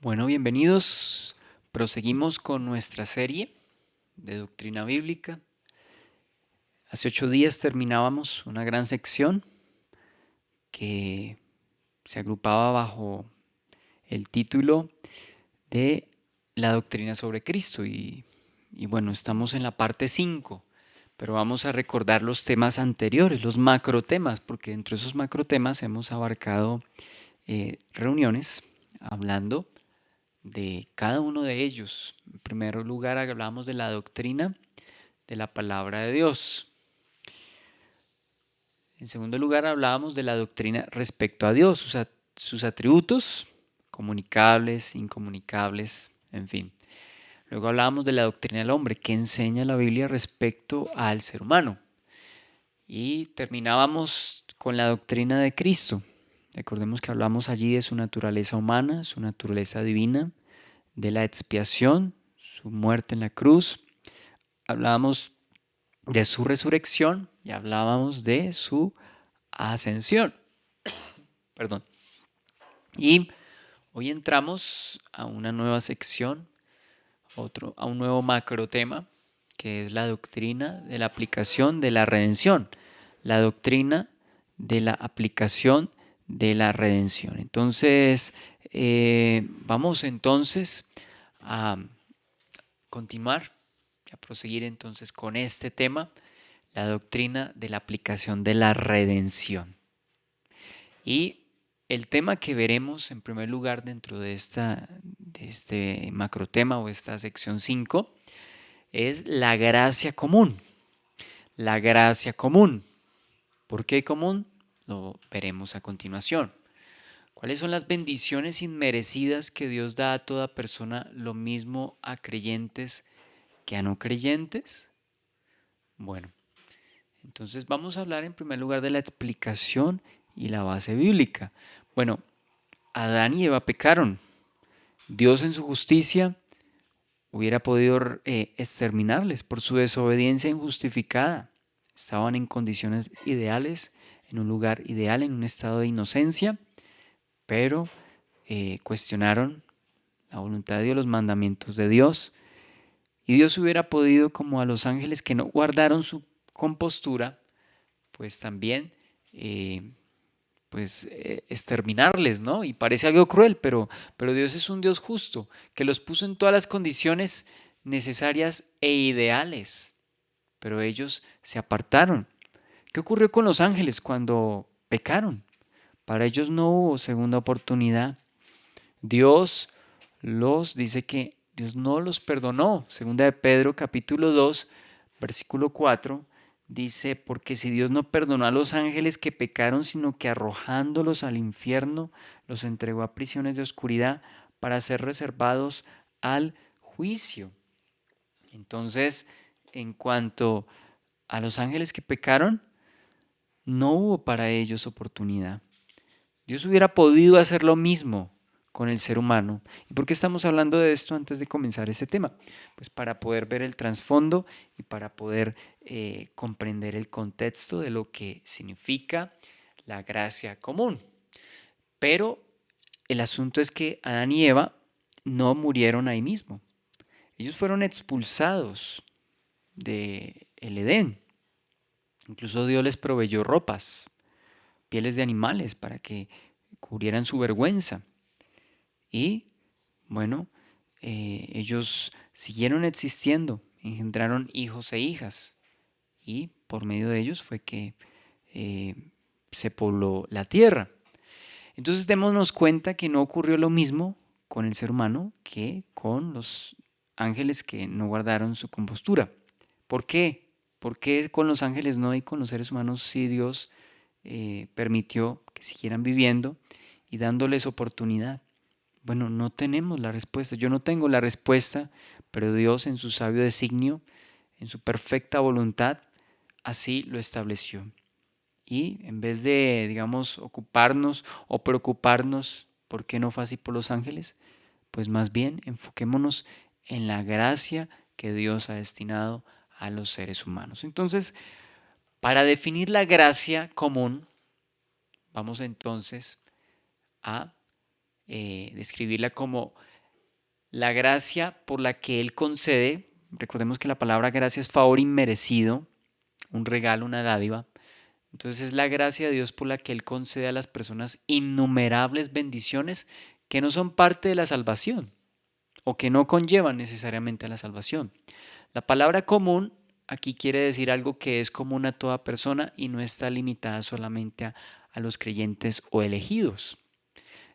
Bueno, bienvenidos. Proseguimos con nuestra serie de doctrina bíblica. Hace 8 días terminábamos una gran sección que se agrupaba bajo el título de la doctrina sobre Cristo. Y bueno, estamos en la parte 5, pero vamos a recordar los temas anteriores, los macrotemas, porque dentro de esos macrotemas hemos abarcado reuniones hablando de cada uno de ellos. En primer lugar, hablamos de la doctrina de la palabra de Dios. En segundo lugar, hablábamos de la doctrina respecto a Dios, sus atributos, comunicables, incomunicables, en fin. Luego hablábamos de la doctrina del hombre, que enseña la Biblia respecto al ser humano. Y terminábamos con la doctrina de Cristo. Recordemos que hablamos allí de su naturaleza humana, su naturaleza divina, de la expiación, su muerte en la cruz. Hablábamos de su resurrección y hablábamos de su ascensión. Perdón. Y hoy entramos a una nueva sección, a un nuevo macro tema, que es la doctrina de la aplicación de la redención. La doctrina de la aplicación de la redención. Entonces, vamos entonces a continuar, a proseguir entonces con este tema, la doctrina de la aplicación de la redención. Y el tema que veremos en primer lugar dentro de este macrotema o esta sección 5 es la gracia común. La gracia común. ¿Por qué común? Lo veremos a continuación. ¿Cuáles son las bendiciones inmerecidas que Dios da a toda persona, lo mismo a creyentes que a no creyentes? Bueno, entonces vamos a hablar en primer lugar de la explicación y la base bíblica. Bueno, Adán y Eva pecaron. Dios en su justicia hubiera podido exterminarles por su desobediencia injustificada. Estaban en condiciones ideales, en un lugar ideal, en un estado de inocencia, pero cuestionaron la voluntad de Dios, los mandamientos de Dios. Y Dios hubiera podido, como a los ángeles que no guardaron su compostura, pues también exterminarles, ¿no? Y parece algo cruel, pero Dios es un Dios justo, que los puso en todas las condiciones necesarias e ideales, pero ellos se apartaron. ¿Qué ocurrió con los ángeles cuando pecaron? Para ellos no hubo segunda oportunidad. Dios dice que Dios no los perdonó. Segunda de Pedro capítulo 2, versículo 4, dice, porque si Dios no perdonó a los ángeles que pecaron, sino que arrojándolos al infierno, los entregó a prisiones de oscuridad para ser reservados al juicio. Entonces, en cuanto a los ángeles que pecaron, no hubo para ellos oportunidad. Dios hubiera podido hacer lo mismo con el ser humano. ¿Y por qué estamos hablando de esto antes de comenzar ese tema? Pues para poder ver el trasfondo y para poder comprender el contexto de lo que significa la gracia común. Pero el asunto es que Adán y Eva no murieron ahí mismo. Ellos fueron expulsados del Edén. Incluso Dios les proveyó ropas, pieles de animales para que cubrieran su vergüenza. Y bueno, ellos siguieron existiendo, engendraron hijos e hijas. Y por medio de ellos fue que se pobló la tierra. Entonces démonos cuenta que no ocurrió lo mismo con el ser humano que con los ángeles que no guardaron su compostura. ¿Por qué? ¿Por qué con los ángeles no y con los seres humanos sí Dios permitió que siguieran viviendo y dándoles oportunidad? Bueno, no tenemos la respuesta. Yo no tengo la respuesta, pero Dios en su sabio designio, en su perfecta voluntad, así lo estableció. Y en vez de, digamos, ocuparnos o preocuparnos, ¿por qué no fue así por los ángeles? Pues más bien enfoquémonos en la gracia que Dios ha destinado a los seres humanos. Entonces, para definir la gracia común, vamos entonces a describirla como la gracia por la que Él concede, recordemos que la palabra gracia es favor inmerecido, un regalo, una dádiva. Entonces es la gracia de Dios por la que Él concede a las personas innumerables bendiciones que no son parte de la salvación o que no conllevan necesariamente a la salvación. La palabra común aquí quiere decir algo que es común a toda persona y no está limitada solamente a los creyentes o elegidos.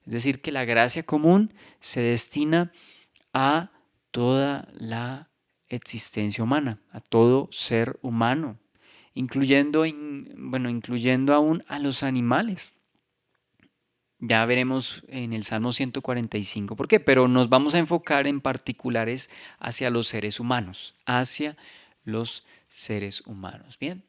Es decir, que la gracia común se destina a toda la existencia humana, a todo ser humano, incluyendo aún a los animales. Ya veremos en el Salmo 145 por qué, pero nos vamos a enfocar en particulares hacia los seres humanos, hacia los seres humanos. Bien,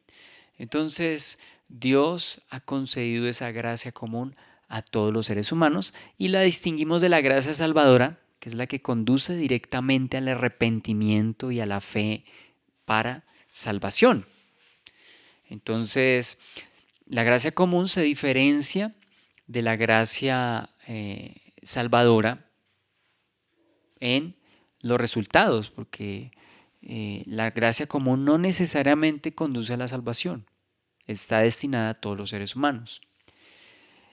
entonces Dios ha concedido esa gracia común a todos los seres humanos y la distinguimos de la gracia salvadora, que es la que conduce directamente al arrepentimiento y a la fe para salvación. Entonces, la gracia común se diferencia de la gracia salvadora en los resultados, porque la gracia común no necesariamente conduce a la salvación, está destinada a todos los seres humanos.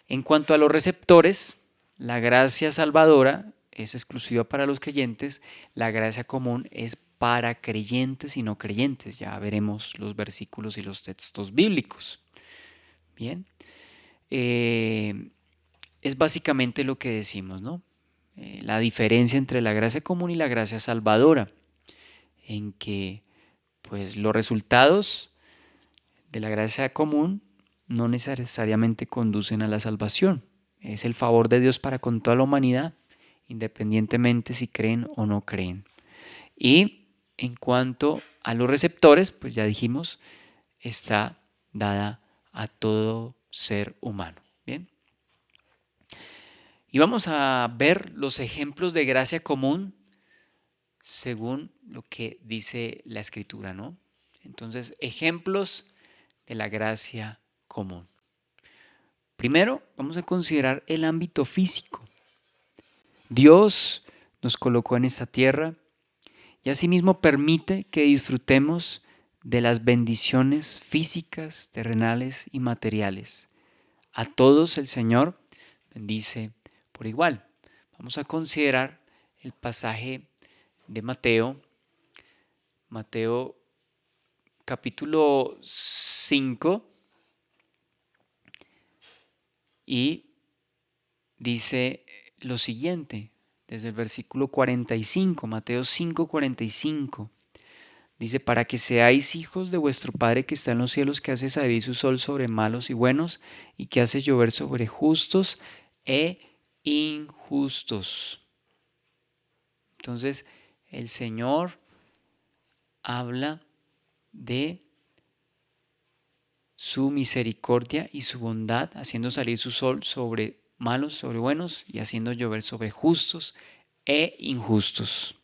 En cuanto a los receptores, la gracia salvadora es exclusiva para los creyentes, la gracia común es para creyentes y no creyentes. Ya veremos los versículos y los textos bíblicos. Bien, es básicamente lo que decimos, ¿no? La diferencia entre la gracia común y la gracia salvadora, en que pues los resultados de la gracia común no necesariamente conducen a la salvación. Es el favor de Dios para con toda la humanidad, independientemente si creen o no creen. Y en cuanto a los receptores, pues ya dijimos, está dada a todo ser humano. Bien. Y vamos a ver los ejemplos de gracia común según lo que dice la Escritura, ¿no? Entonces, ejemplos de la gracia común. Primero, vamos a considerar el ámbito físico. Dios nos colocó en esta tierra y asimismo permite que disfrutemos de las bendiciones físicas, terrenales y materiales. A todos el Señor bendice por igual. Vamos a considerar el pasaje de Mateo capítulo 5, y dice lo siguiente, desde el versículo 45, Mateo 5, 45. Dice, para que seáis hijos de vuestro Padre que está en los cielos, que hace salir su sol sobre malos y buenos, y que hace llover sobre justos e injustos. Entonces, el Señor habla de su misericordia y su bondad, haciendo salir su sol sobre malos, sobre buenos, y haciendo llover sobre justos e injustos.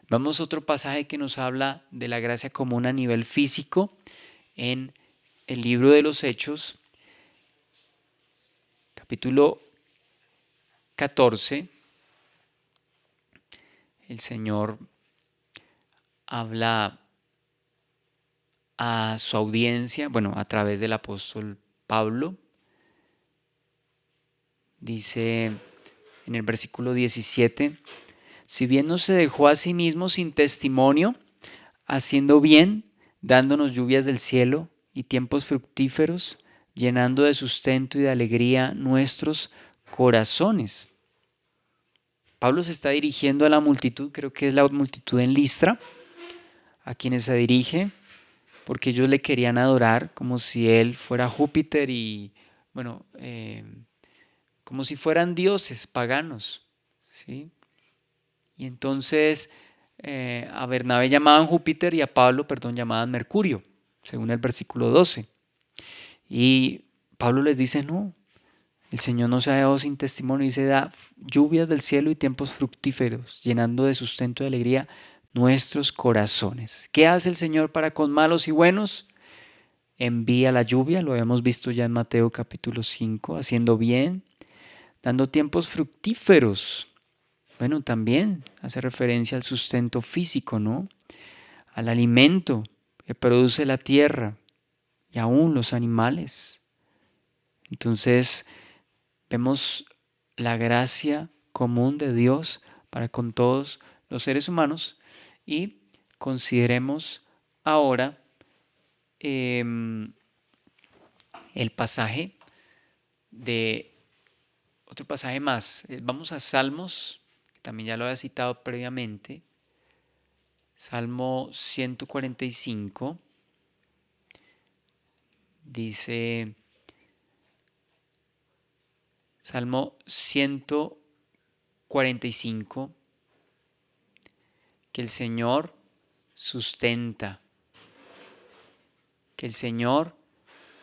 Vamos a otro pasaje que nos habla de la gracia común a nivel físico en el libro de los Hechos, capítulo 14. El Señor habla a su audiencia, a través del apóstol Pablo. Dice en el versículo 17, si bien no se dejó a sí mismo sin testimonio, haciendo bien, dándonos lluvias del cielo y tiempos fructíferos, llenando de sustento y de alegría nuestros corazones. Pablo se está dirigiendo a la multitud, creo que es la multitud en Listra, a quienes se dirige, porque ellos le querían adorar como si él fuera Júpiter y, como si fueran dioses paganos, ¿sí? Y entonces a Bernabé llamaban Júpiter y a Pablo, llamaban Mercurio, según el versículo 12. Y Pablo les dice, no, el Señor no se ha dejado sin testimonio, dice, da lluvias del cielo y tiempos fructíferos, llenando de sustento y alegría nuestros corazones. ¿Qué hace el Señor para con malos y buenos? Envía la lluvia, lo habíamos visto ya en Mateo capítulo 5, haciendo bien, dando tiempos fructíferos. bueno, también hace referencia al sustento físico, ¿no? Al alimento que produce la tierra y aún los animales. Entonces, vemos la gracia común de Dios para con todos los seres humanos y consideremos ahora em, el pasaje de otro pasaje más. Vamos a Salmos, que también ya lo había citado previamente. Salmo 145 dice, Salmo 145, que el Señor sustenta, que el Señor,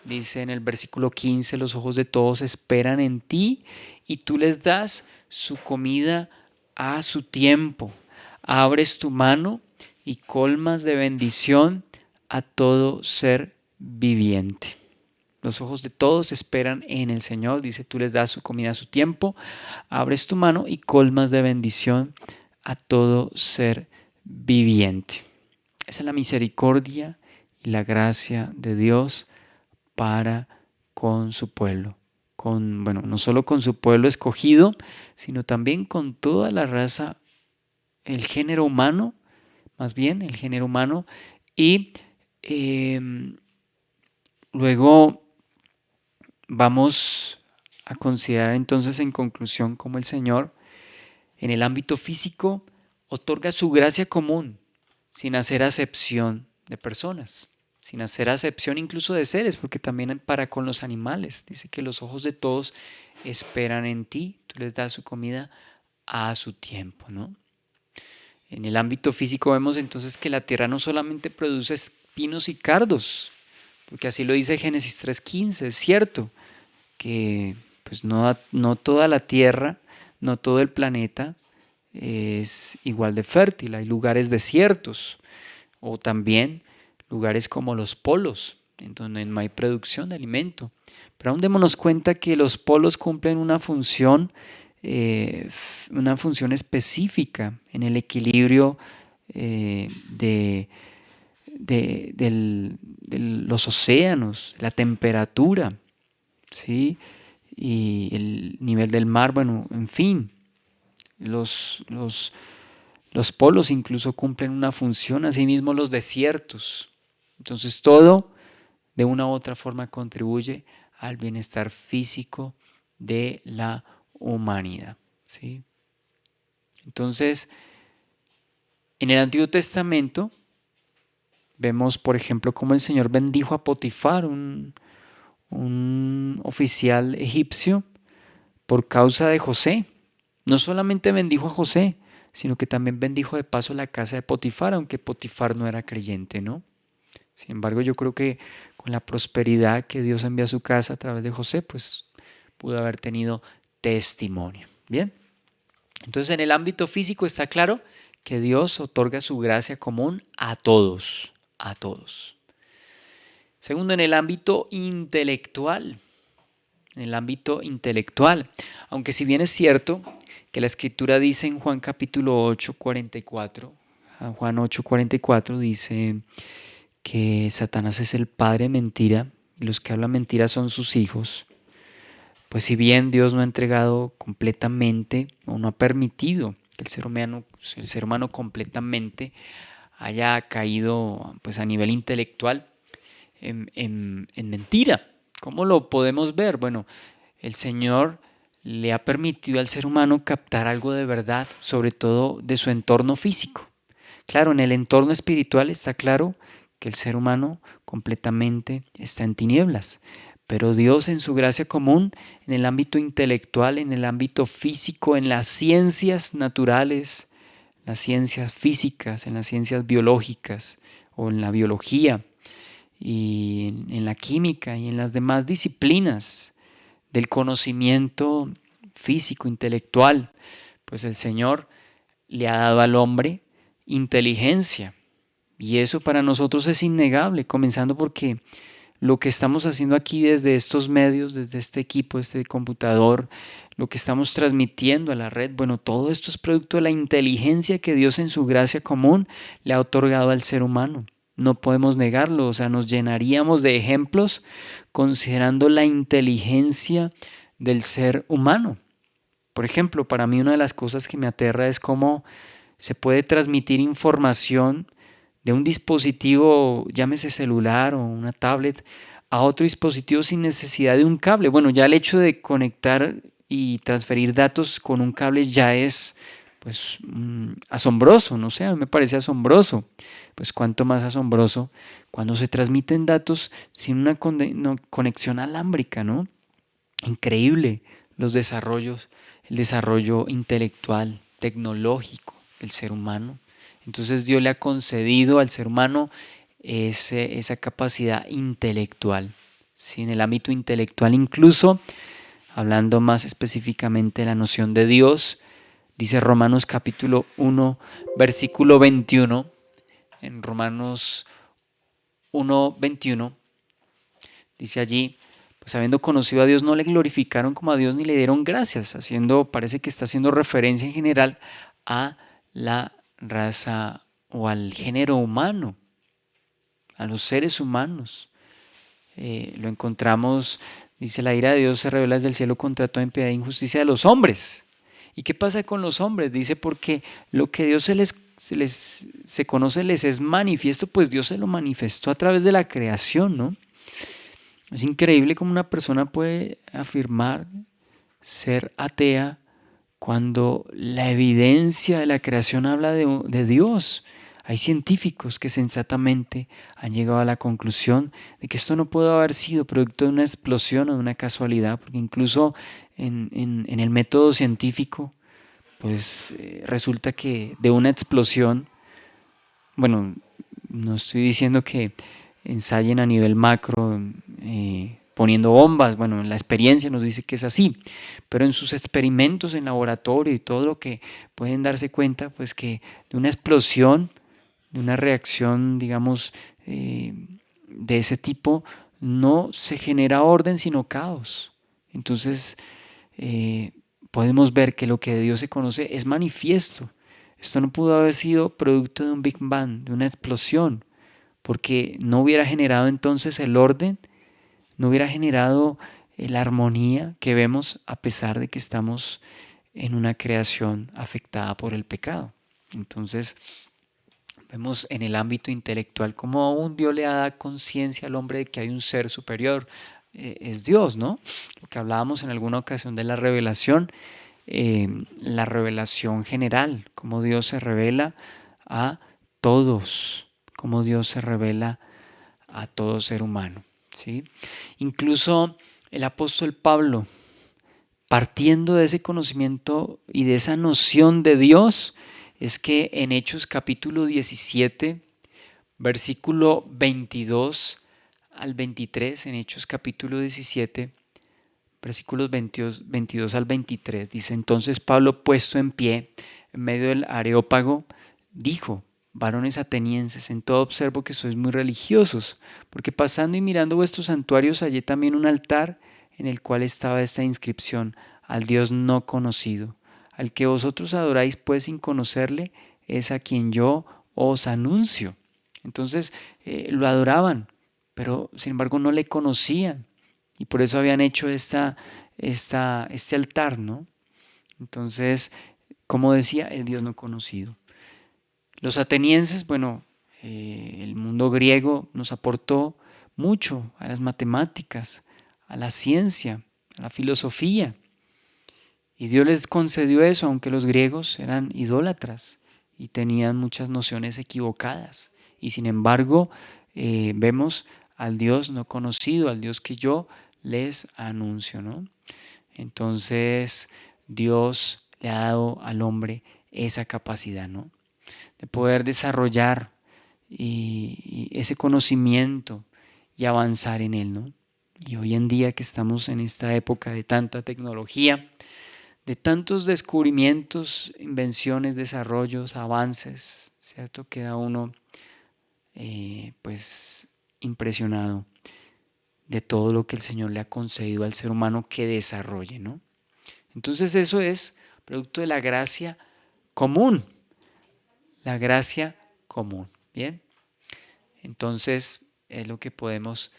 dice en el versículo 15, los ojos de todos esperan en ti y tú les das su comida a su tiempo. Abres tu mano y colmas de bendición a todo ser viviente. Los ojos de todos esperan en el Señor, dice, tú les das su comida a su tiempo, abres tu mano y colmas de bendición a todo ser viviente. Esa es la misericordia y la gracia de Dios para con su pueblo. Bueno, no solo con su pueblo escogido, sino también con toda la raza, el género humano, más bien el género humano. Y luego vamos a considerar entonces en conclusión cómo el Señor en el ámbito físico otorga su gracia común sin hacer acepción de personas, sin hacer acepción incluso de seres, porque también para con los animales. Dice que los ojos de todos esperan en ti, tú les das su comida a su tiempo, ¿no? En el ámbito físico vemos entonces que la tierra no solamente produce espinos y cardos, porque así lo dice Génesis 3:15, es cierto que pues no toda la tierra, no todo el planeta es igual de fértil, hay lugares desiertos o también lugares como los polos, en donde no hay producción de alimento. Pero aún démonos cuenta que los polos cumplen una función específica en el equilibrio de los océanos, la temperatura, ¿sí? Y el nivel del mar, bueno, en fin, los polos incluso cumplen una función, asimismo los desiertos. Entonces todo de una u otra forma contribuye al bienestar físico de la humanidad, ¿sí? Entonces, en el Antiguo Testamento vemos, por ejemplo, cómo el Señor bendijo a Potifar, un oficial egipcio, por causa de José. No solamente bendijo a José, sino que también bendijo de paso la casa de Potifar, aunque Potifar no era creyente, ¿no? Sin embargo, yo creo que con la prosperidad que Dios envió a su casa a través de José, pues pudo haber tenido testimonio. Bien, entonces en el ámbito físico está claro que Dios otorga su gracia común a todos, a todos. Segundo, en el ámbito intelectual. En el ámbito intelectual, aunque si bien es cierto que la escritura dice en Juan capítulo 8:44, Juan 8:44 dice que Satanás es el padre de mentira y los que hablan mentira son sus hijos, pues si bien Dios no ha entregado completamente o no ha permitido que el ser humano completamente haya caído pues a nivel intelectual en mentira. ¿Cómo lo podemos ver? Bueno, el Señor le ha permitido al ser humano captar algo de verdad, sobre todo de su entorno físico. Claro, en el entorno espiritual está claro que el ser humano completamente está en tinieblas, pero Dios en su gracia común, en el ámbito intelectual, en el ámbito físico, en las ciencias naturales, las ciencias físicas, en las ciencias biológicas o en la biología y en la química y en las demás disciplinas del conocimiento físico, intelectual, pues el Señor le ha dado al hombre inteligencia. Y eso para nosotros es innegable, comenzando porque lo que estamos haciendo aquí desde estos medios, desde este equipo, este computador, lo que estamos transmitiendo a la red, bueno, todo esto es producto de la inteligencia que Dios en su gracia común le ha otorgado al ser humano. No podemos negarlo, o sea, nos llenaríamos de ejemplos considerando la inteligencia del ser humano. Por ejemplo, para mí una de las cosas que me aterra es cómo se puede transmitir información de un dispositivo, llámese celular o una tablet, a otro dispositivo sin necesidad de un cable. Bueno, ya el hecho de conectar y transferir datos con un cable ya es pues asombroso, no sé, a mí me parece asombroso. Pues cuánto más asombroso cuando se transmiten datos sin una conexión alámbrica, ¿no? Increíble los desarrollos, el desarrollo intelectual, tecnológico del ser humano. Entonces Dios le ha concedido al ser humano esa capacidad intelectual. ¿Sí? En el ámbito intelectual incluso, hablando más específicamente de la noción de Dios, dice Romanos capítulo 1, versículo 21, en Romanos 1, 21, dice allí, pues habiendo conocido a Dios no le glorificaron como a Dios ni le dieron gracias, parece que está haciendo referencia en general a la raza o al género humano, a los seres humanos. Lo encontramos, dice, la ira de Dios se revela desde el cielo contra toda impiedad e injusticia de los hombres. ¿Y qué pasa con los hombres? Dice, porque lo que Dios se conoce les es manifiesto, pues Dios se lo manifestó a través de la creación, ¿no? Es increíble cómo una persona puede afirmar ser atea cuando la evidencia de la creación habla de Dios. Hay científicos que sensatamente han llegado a la conclusión de que esto no pudo haber sido producto de una explosión o de una casualidad, porque incluso en el método científico, pues resulta que de una explosión, bueno, no estoy diciendo que ensayen a nivel macro, poniendo bombas. Bueno, la experiencia nos dice que es así, pero en sus experimentos en laboratorio y todo lo que pueden darse cuenta, pues que de una explosión, de una reacción, digamos, de ese tipo, no se genera orden sino caos. Entonces, eh, podemos ver que lo que de Dios se conoce es manifiesto. Esto no pudo haber sido producto de un Big Bang, de una explosión, porque no hubiera generado entonces el orden, no hubiera generado la armonía que vemos a pesar de que estamos en una creación afectada por el pecado. Entonces, vemos en el ámbito intelectual cómo aún Dios le da conciencia al hombre de que hay un ser superior. Es Dios, ¿no? Lo que hablábamos en alguna ocasión de la revelación general, cómo Dios se revela a todos, cómo Dios se revela a todo ser humano, ¿sí? Incluso el apóstol Pablo, partiendo de ese conocimiento y de esa noción de Dios, es que en Hechos capítulo 17, versículo 22 al 23, en Hechos capítulo 17, versículos 22 al 23, dice, entonces Pablo, puesto en pie en medio del Areópago, dijo, varones atenienses, en todo observo que sois muy religiosos, porque pasando y mirando vuestros santuarios hallé también un altar en el cual estaba esta inscripción, al Dios no conocido. Al que vosotros adoráis pues sin conocerle, es a quien yo os anuncio. Entonces lo adoraban, pero sin embargo no le conocían. Y por eso habían hecho este altar, ¿no? Entonces, como decía, el Dios no conocido. Los atenienses, bueno, el mundo griego nos aportó mucho a las matemáticas, a la ciencia, a la filosofía. Y Dios les concedió eso, aunque los griegos eran idólatras y tenían muchas nociones equivocadas. Y sin embargo, vemos al Dios no conocido, al Dios que yo les anuncio, ¿no? Entonces, Dios le ha dado al hombre esa capacidad, ¿no? De poder desarrollar y ese conocimiento y avanzar en él, ¿no? Y hoy en día que estamos en esta época de tanta tecnología, de tantos descubrimientos, invenciones, desarrollos, avances, ¿cierto? Queda uno pues impresionado. de todo lo que el Señor le ha concedido al ser humano que desarrolle, ¿no? Entonces eso es producto de la gracia común, la gracia común, ¿bien? Entonces es lo que podemos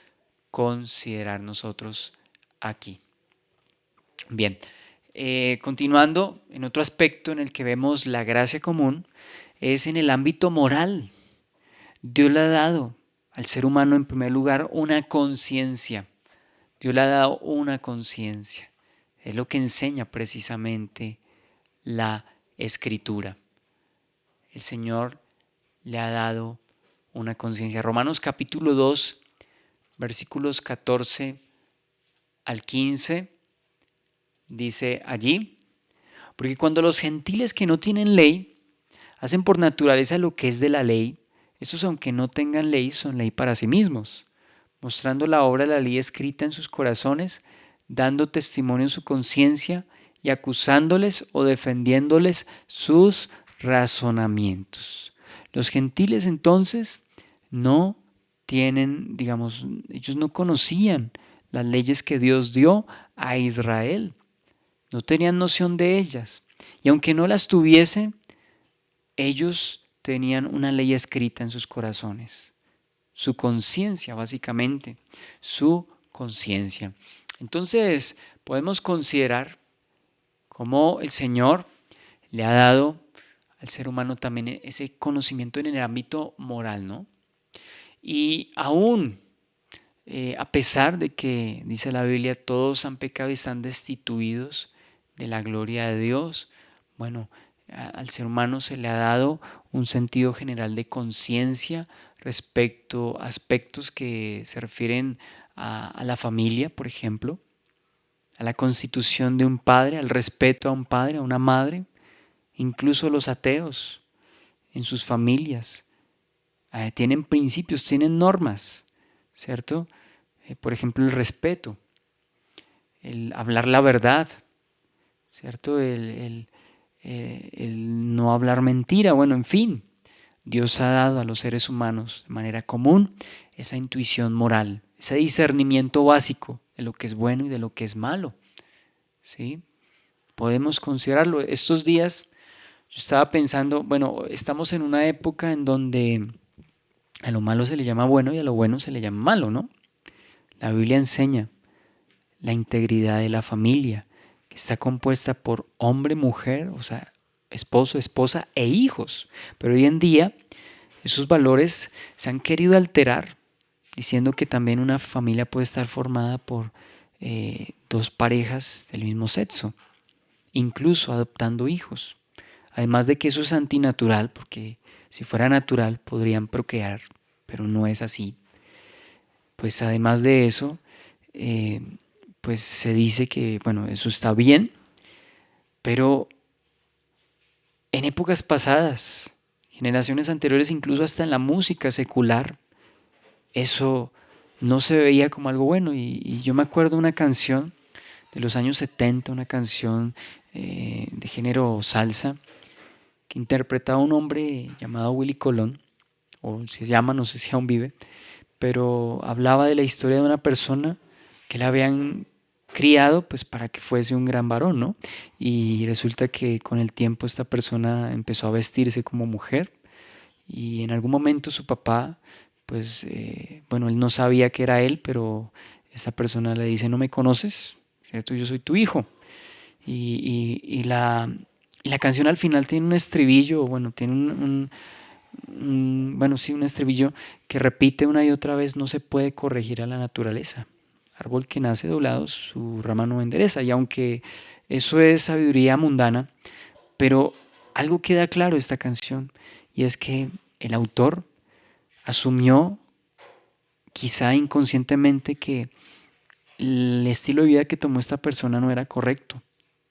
considerar nosotros aquí. Bien, continuando, en otro aspecto en el que vemos la gracia común es en el ámbito moral. Dios le ha dado al ser humano en primer lugar una conciencia. Dios le ha dado una conciencia. Es lo que enseña precisamente la Escritura. El Señor le ha dado una conciencia. Romanos capítulo 2, versículos 14 al 15, dice allí, porque cuando los gentiles que no tienen ley hacen por naturaleza lo que es de la ley, estos aunque no tengan ley son ley para sí mismos, mostrando la obra de la ley escrita en sus corazones, dando testimonio en su conciencia y acusándoles o defendiéndoles sus razonamientos. Los gentiles entonces no tienen, digamos, ellos no conocían las leyes que Dios dio a Israel, no tenían noción de ellas. Y aunque no las tuviesen, ellos tenían una ley escrita en sus corazones, su conciencia básicamente, su conciencia. Entonces podemos considerar cómo el Señor le ha dado al ser humano también ese conocimiento en el ámbito moral, ¿no? Y aún a pesar de que, dice la Biblia, todos han pecado y están destituidos de la gloria de Dios, bueno, al ser humano se le ha dado un sentido general de conciencia respecto a aspectos que se refieren a la familia, por ejemplo, a la constitución de un padre, al respeto a un padre, a una madre, incluso los ateos en sus familias. Tienen principios, tienen normas, ¿cierto? Por ejemplo, el respeto, el hablar la verdad, ¿cierto? El no hablar mentira, bueno, en fin. Dios ha dado a los seres humanos de manera común esa intuición moral, ese discernimiento básico de lo que es bueno y de lo que es malo, ¿sí? Podemos considerarlo. Estos días yo estaba pensando, bueno, estamos en una época en donde a lo malo se le llama bueno y a lo bueno se le llama malo, ¿no? La Biblia enseña la integridad de la familia, que está compuesta por hombre, mujer, o sea, esposo, esposa e hijos. Pero hoy en día esos valores se han querido alterar, diciendo que también una familia puede estar formada por dos parejas del mismo sexo, incluso adoptando hijos. Además de que eso es antinatural, porque si fuera natural podrían procrear, pero no es así. Pues además de eso, eh, pues se dice que, bueno, eso está bien, pero en épocas pasadas, generaciones anteriores, incluso hasta en la música secular, eso no se veía como algo bueno. Y yo me acuerdo una canción de los años 70, una canción de género salsa, que interpretaba un hombre llamado Willy Colón, o se llama, no sé si aún vive, pero hablaba de la historia de una persona que la habían criado pues para que fuese un gran varón, ¿no? Y resulta que con el tiempo esta persona empezó a vestirse como mujer y en algún momento su papá, pues, bueno, él no sabía que era él, pero esta persona le dice, no me conoces, ¿cierto? Yo soy tu hijo. Y la canción al final tiene un estribillo, bueno, tiene bueno, sí, un estribillo que repite una y otra vez, no se puede corregir a la naturaleza. Árbol que nace doblado, su rama no endereza. Y aunque eso es sabiduría mundana, pero algo queda claro de esta canción, y es que el autor asumió, quizá inconscientemente, que el estilo de vida que tomó esta persona no era correcto,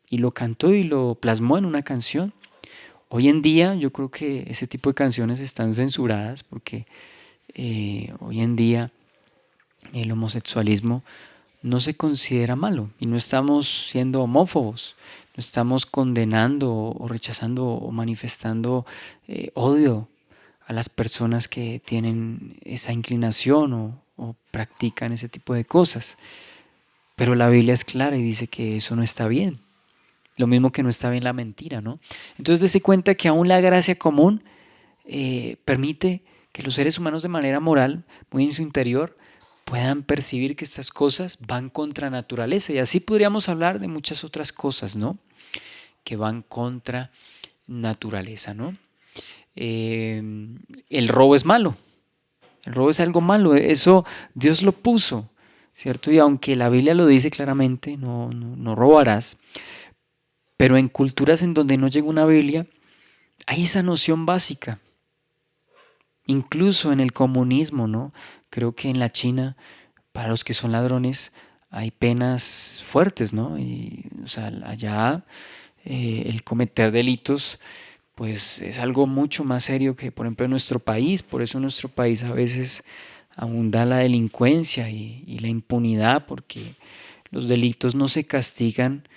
y lo cantó y lo plasmó en una canción. Hoy en día yo creo que ese tipo de canciones están censuradas porque hoy en día el homosexualismo no se considera malo y no estamos siendo homófobos, no estamos condenando o rechazando o manifestando odio a las personas que tienen esa inclinación o practican ese tipo de cosas. Pero la Biblia es clara y dice que eso no está bien. Lo mismo que no está bien la mentira, ¿no? Entonces dése cuenta que aún la gracia común permite que los seres humanos de manera moral, muy en su interior, puedan percibir que estas cosas van contra naturaleza. Y así podríamos hablar de muchas otras cosas, ¿no? Que van contra naturaleza, ¿no? El robo es malo. El robo es algo malo. Eso Dios lo puso, ¿cierto? Y aunque la Biblia lo dice claramente, no robarás, pero en culturas en donde no llega una Biblia, hay esa noción básica. Incluso en el comunismo, ¿no? Creo que en la China, para los que son ladrones, hay penas fuertes, ¿no? Y, o sea, allá el cometer delitos, pues es algo mucho más serio que, por ejemplo, en nuestro país. Por eso en nuestro país a veces abunda la delincuencia y la impunidad, porque los delitos no se castigan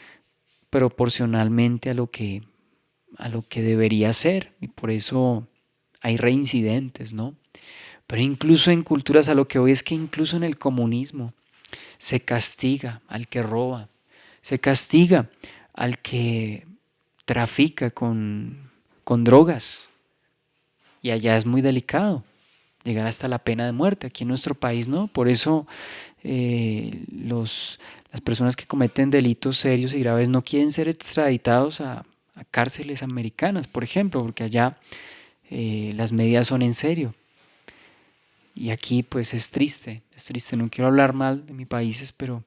proporcionalmente a lo que debería ser. Y por eso hay reincidentes, ¿no? Pero incluso en culturas, a lo que voy es que incluso en el comunismo se castiga al que roba, se castiga al que trafica con drogas. Y allá es muy delicado llegar hasta la pena de muerte. Aquí en nuestro país no. Por eso las personas que cometen delitos serios y graves no quieren ser extraditados a cárceles americanas, por ejemplo, porque allá las medidas son en serio. Y aquí pues es triste, no quiero hablar mal de mis países, pero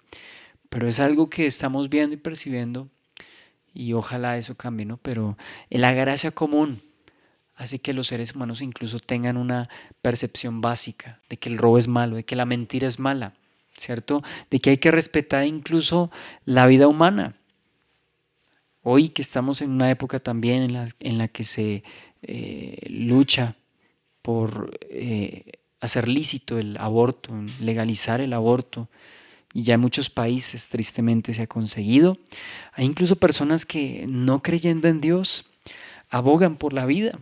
es algo que estamos viendo y percibiendo y ojalá eso cambie, ¿no? Pero en la gracia común hace que los seres humanos incluso tengan una percepción básica de que el robo es malo, de que la mentira es mala, ¿cierto? De que hay que respetar incluso la vida humana. Hoy que estamos en una época también en la que se lucha por hacer lícito el aborto, legalizar el aborto, y ya en muchos países tristemente se ha conseguido. Hay incluso personas que no creyendo en Dios abogan por la vida,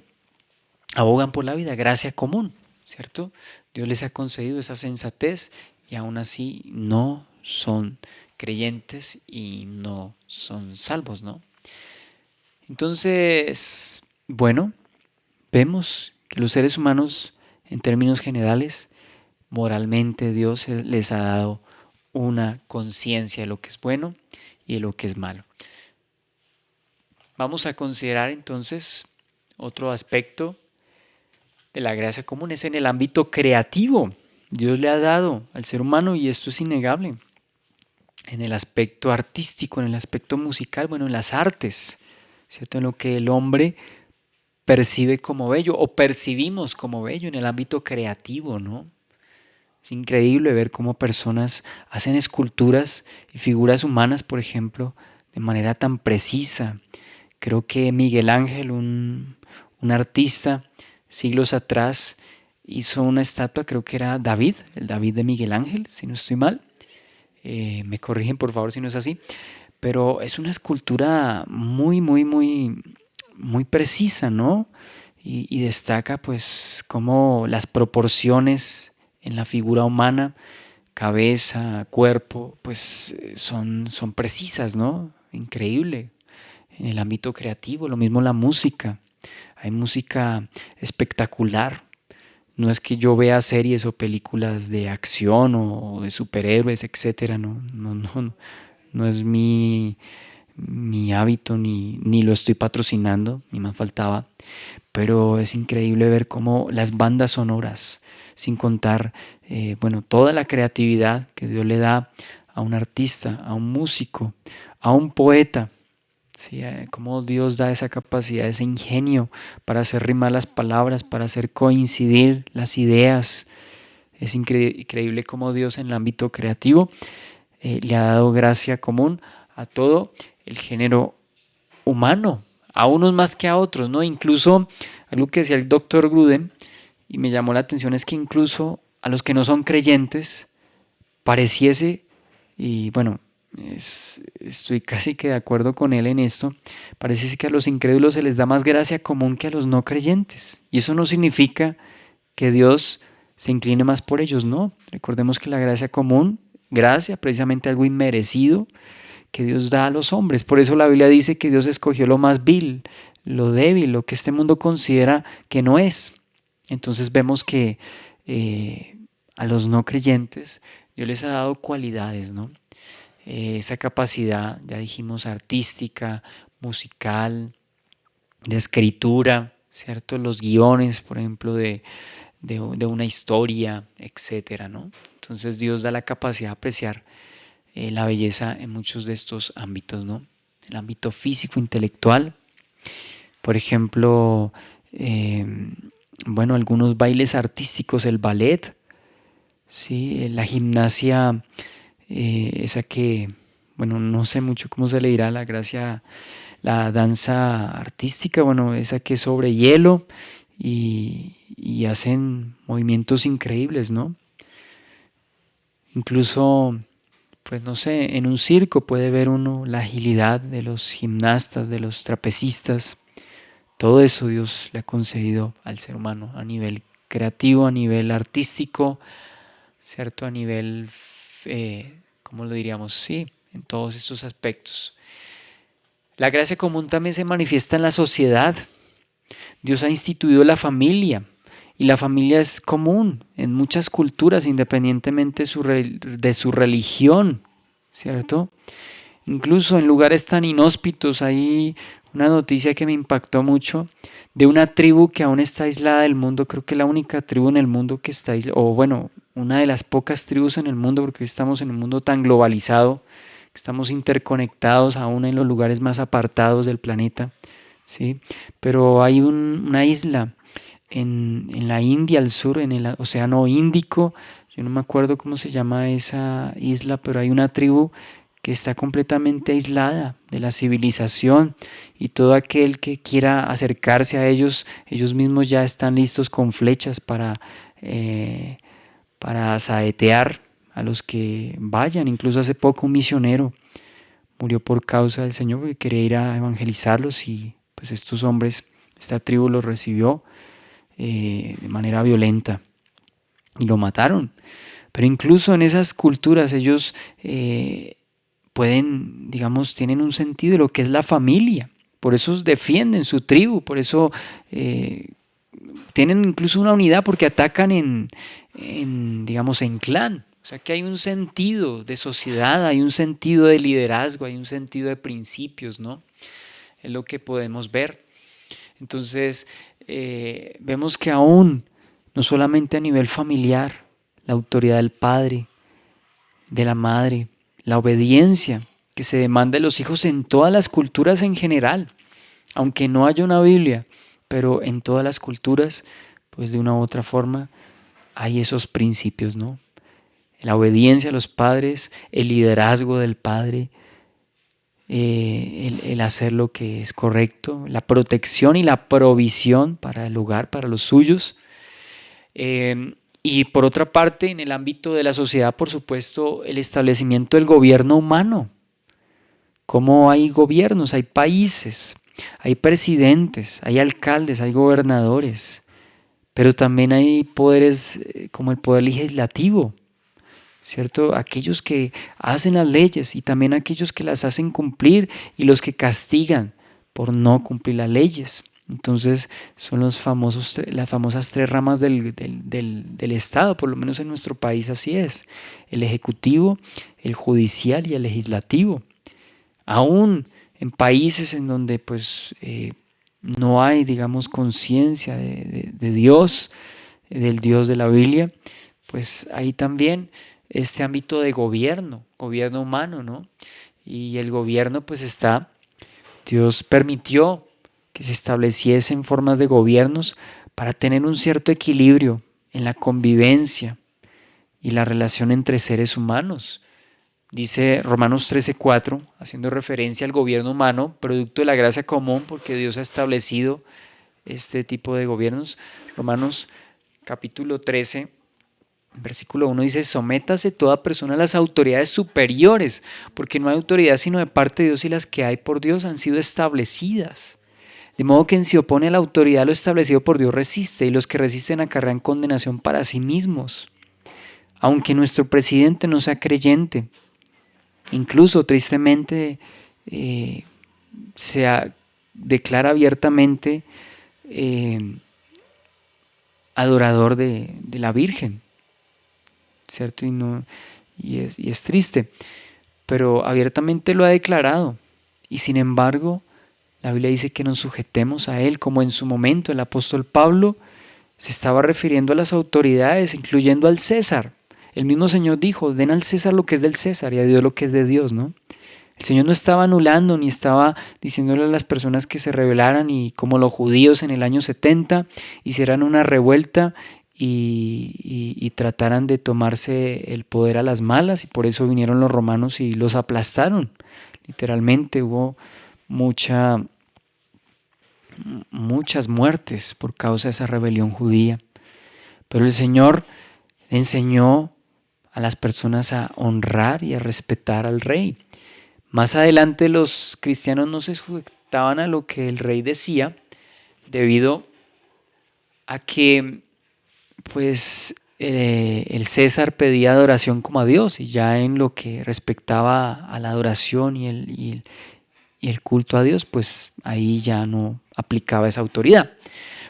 gracia común, ¿cierto? Dios les ha concedido esa sensatez y aún así no son creyentes y no son salvos, ¿no? Entonces, bueno, vemos que los seres humanos, en términos generales, moralmente Dios les ha dado una conciencia de lo que es bueno y de lo que es malo. Vamos a considerar entonces otro aspecto de la gracia común, es en el ámbito creativo. Dios le ha dado al ser humano, y esto es innegable, en el aspecto artístico, en el aspecto musical, bueno, en las artes, ¿cierto? En lo que el hombre percibe como bello o percibimos como bello en el ámbito creativo, ¿no? Es increíble ver cómo personas hacen esculturas y figuras humanas, por ejemplo, de manera tan precisa. Creo que Miguel Ángel, un artista, siglos atrás, hizo una estatua, creo que era David, el David de Miguel Ángel, si no estoy mal. Me corrigen por favor si no es así. Pero es una escultura muy precisa, ¿no? Y destaca pues como las proporciones en la figura humana, cabeza, cuerpo, pues son precisas, ¿no? Increíble. En el ámbito creativo, lo mismo la música. Hay música espectacular. No es que yo vea series o películas de acción o de superhéroes, etcétera. No es mi hábito ni lo estoy patrocinando, ni más faltaba. Pero es increíble ver cómo las bandas sonoras, sin contar, bueno, toda la creatividad que Dios le da a un artista, a un músico, a un poeta, ¿sí? Cómo Dios da esa capacidad, ese ingenio para hacer rimar las palabras, para hacer coincidir las ideas. Es increíble cómo Dios en el ámbito creativo le ha dado gracia común a todo el género humano, a unos más que a otros, ¿no? Incluso algo que decía el doctor Grudem y me llamó la atención es que incluso a los que no son creyentes pareciese, y bueno, estoy casi que de acuerdo con él en esto, parece que a los incrédulos se les da más gracia común que a los no creyentes. Y eso no significa que Dios se incline más por ellos, no. Recordemos que la gracia común, gracia, precisamente algo inmerecido que Dios da a los hombres. Por eso la Biblia dice que Dios escogió lo más vil, lo débil, lo que este mundo considera que no es. Entonces vemos que a los no creyentes Dios les ha dado cualidades, ¿no? Esa capacidad, ya dijimos, artística, musical, de escritura, ¿cierto? Los guiones, por ejemplo, de una historia, etcétera, ¿no? Entonces Dios da la capacidad de apreciar la belleza en muchos de estos ámbitos, ¿no? El ámbito físico, intelectual, por ejemplo, bueno, algunos bailes artísticos, el ballet, ¿sí? La gimnasia, esa que, bueno, no sé mucho cómo se le dirá la gracia, la danza artística, bueno, esa que es sobre hielo y hacen movimientos increíbles, ¿no? Incluso, pues no sé, en un circo puede ver uno la agilidad de los gimnastas, de los trapecistas. Todo eso Dios le ha concedido al ser humano a nivel creativo, a nivel artístico, ¿cierto? A nivel, ¿cómo lo diríamos? Sí, en todos estos aspectos. La gracia común también se manifiesta en la sociedad. Dios ha instituido la familia y la familia es común en muchas culturas, independientemente de su religión, ¿cierto? Incluso en lugares tan inhóspitos, hay una noticia que me impactó mucho de una tribu que aún está aislada del mundo, creo que la única tribu en el mundo que está aislada, o bueno, una de las pocas tribus en el mundo, porque hoy estamos en un mundo tan globalizado, que estamos interconectados aún en los lugares más apartados del planeta, ¿sí? Pero hay una isla en la India, al sur, en el Océano Índico, yo no me acuerdo cómo se llama esa isla, pero hay una tribu que está completamente aislada de la civilización y todo aquel que quiera acercarse a ellos, ellos mismos ya están listos con flechas para saetear a los que vayan. Incluso hace poco un misionero murió por causa del Señor porque quería ir a evangelizarlos y pues estos hombres, esta tribu los recibió de manera violenta y lo mataron. Pero incluso en esas culturas ellos pueden, digamos, tienen un sentido de lo que es la familia. Por eso defienden su tribu, por eso tienen incluso una unidad porque atacan digamos, en clan. O sea que hay un sentido de sociedad, hay un sentido de liderazgo, hay un sentido de principios, ¿no? Es lo que podemos ver. Entonces, vemos que aún, no solamente a nivel familiar, la autoridad del padre, de la madre, la obediencia que se demanda de los hijos en todas las culturas en general, aunque no haya una Biblia, pero en todas las culturas, pues de una u otra forma, hay esos principios, ¿no? La obediencia a los padres, el liderazgo del padre, el hacer lo que es correcto, la protección y la provisión para el hogar, para los suyos. Y por otra parte, en el ámbito de la sociedad, por supuesto, el establecimiento del gobierno humano. ¿Cómo hay gobiernos? Hay países, hay presidentes, hay alcaldes, hay gobernadores, pero también hay poderes como el poder legislativo, ¿cierto? Aquellos que hacen las leyes y también aquellos que las hacen cumplir y los que castigan por no cumplir las leyes. Entonces son las famosas tres ramas del Estado, por lo menos en nuestro país así es: el ejecutivo, el judicial y el legislativo. Aún en países en donde pues no hay, digamos, conciencia de Dios, del Dios de la Biblia, pues ahí también este ámbito de gobierno humano, ¿no? Y el gobierno pues Dios permitió que se estableciesen formas de gobiernos para tener un cierto equilibrio en la convivencia y la relación entre seres humanos. Dice Romanos 13:4, haciendo referencia al gobierno humano, producto de la gracia común, porque Dios ha establecido este tipo de gobiernos. Romanos capítulo 13, versículo 1 dice: sométase toda persona a las autoridades superiores, porque no hay autoridad sino de parte de Dios y las que hay por Dios han sido establecidas. De modo que quien se opone a la autoridad lo establecido por Dios resiste, y los que resisten acarrean condenación para sí mismos. Aunque nuestro presidente no sea creyente, incluso tristemente se declara abiertamente adorador de la Virgen, ¿cierto? Y es triste, pero abiertamente lo ha declarado. Y sin embargo, la Biblia dice que nos sujetemos a Él, como en su momento el apóstol Pablo se estaba refiriendo a las autoridades, incluyendo al César. El mismo Señor dijo, den al César lo que es del César y a Dios lo que es de Dios, ¿no? El Señor no estaba anulando ni estaba diciéndole a las personas que se rebelaran, y como los judíos en el año 70 hicieran una revuelta y trataran de tomarse el poder a las malas, y por eso vinieron los romanos y los aplastaron. Literalmente hubo muchas muertes por causa de esa rebelión judía. Pero el Señor enseñó a las personas a honrar y a respetar al rey. Más adelante los cristianos no se sujetaban a lo que el rey decía, debido a que pues el César pedía adoración como a Dios, y ya en lo que respectaba a la adoración y el culto a Dios, pues ahí ya no aplicaba esa autoridad.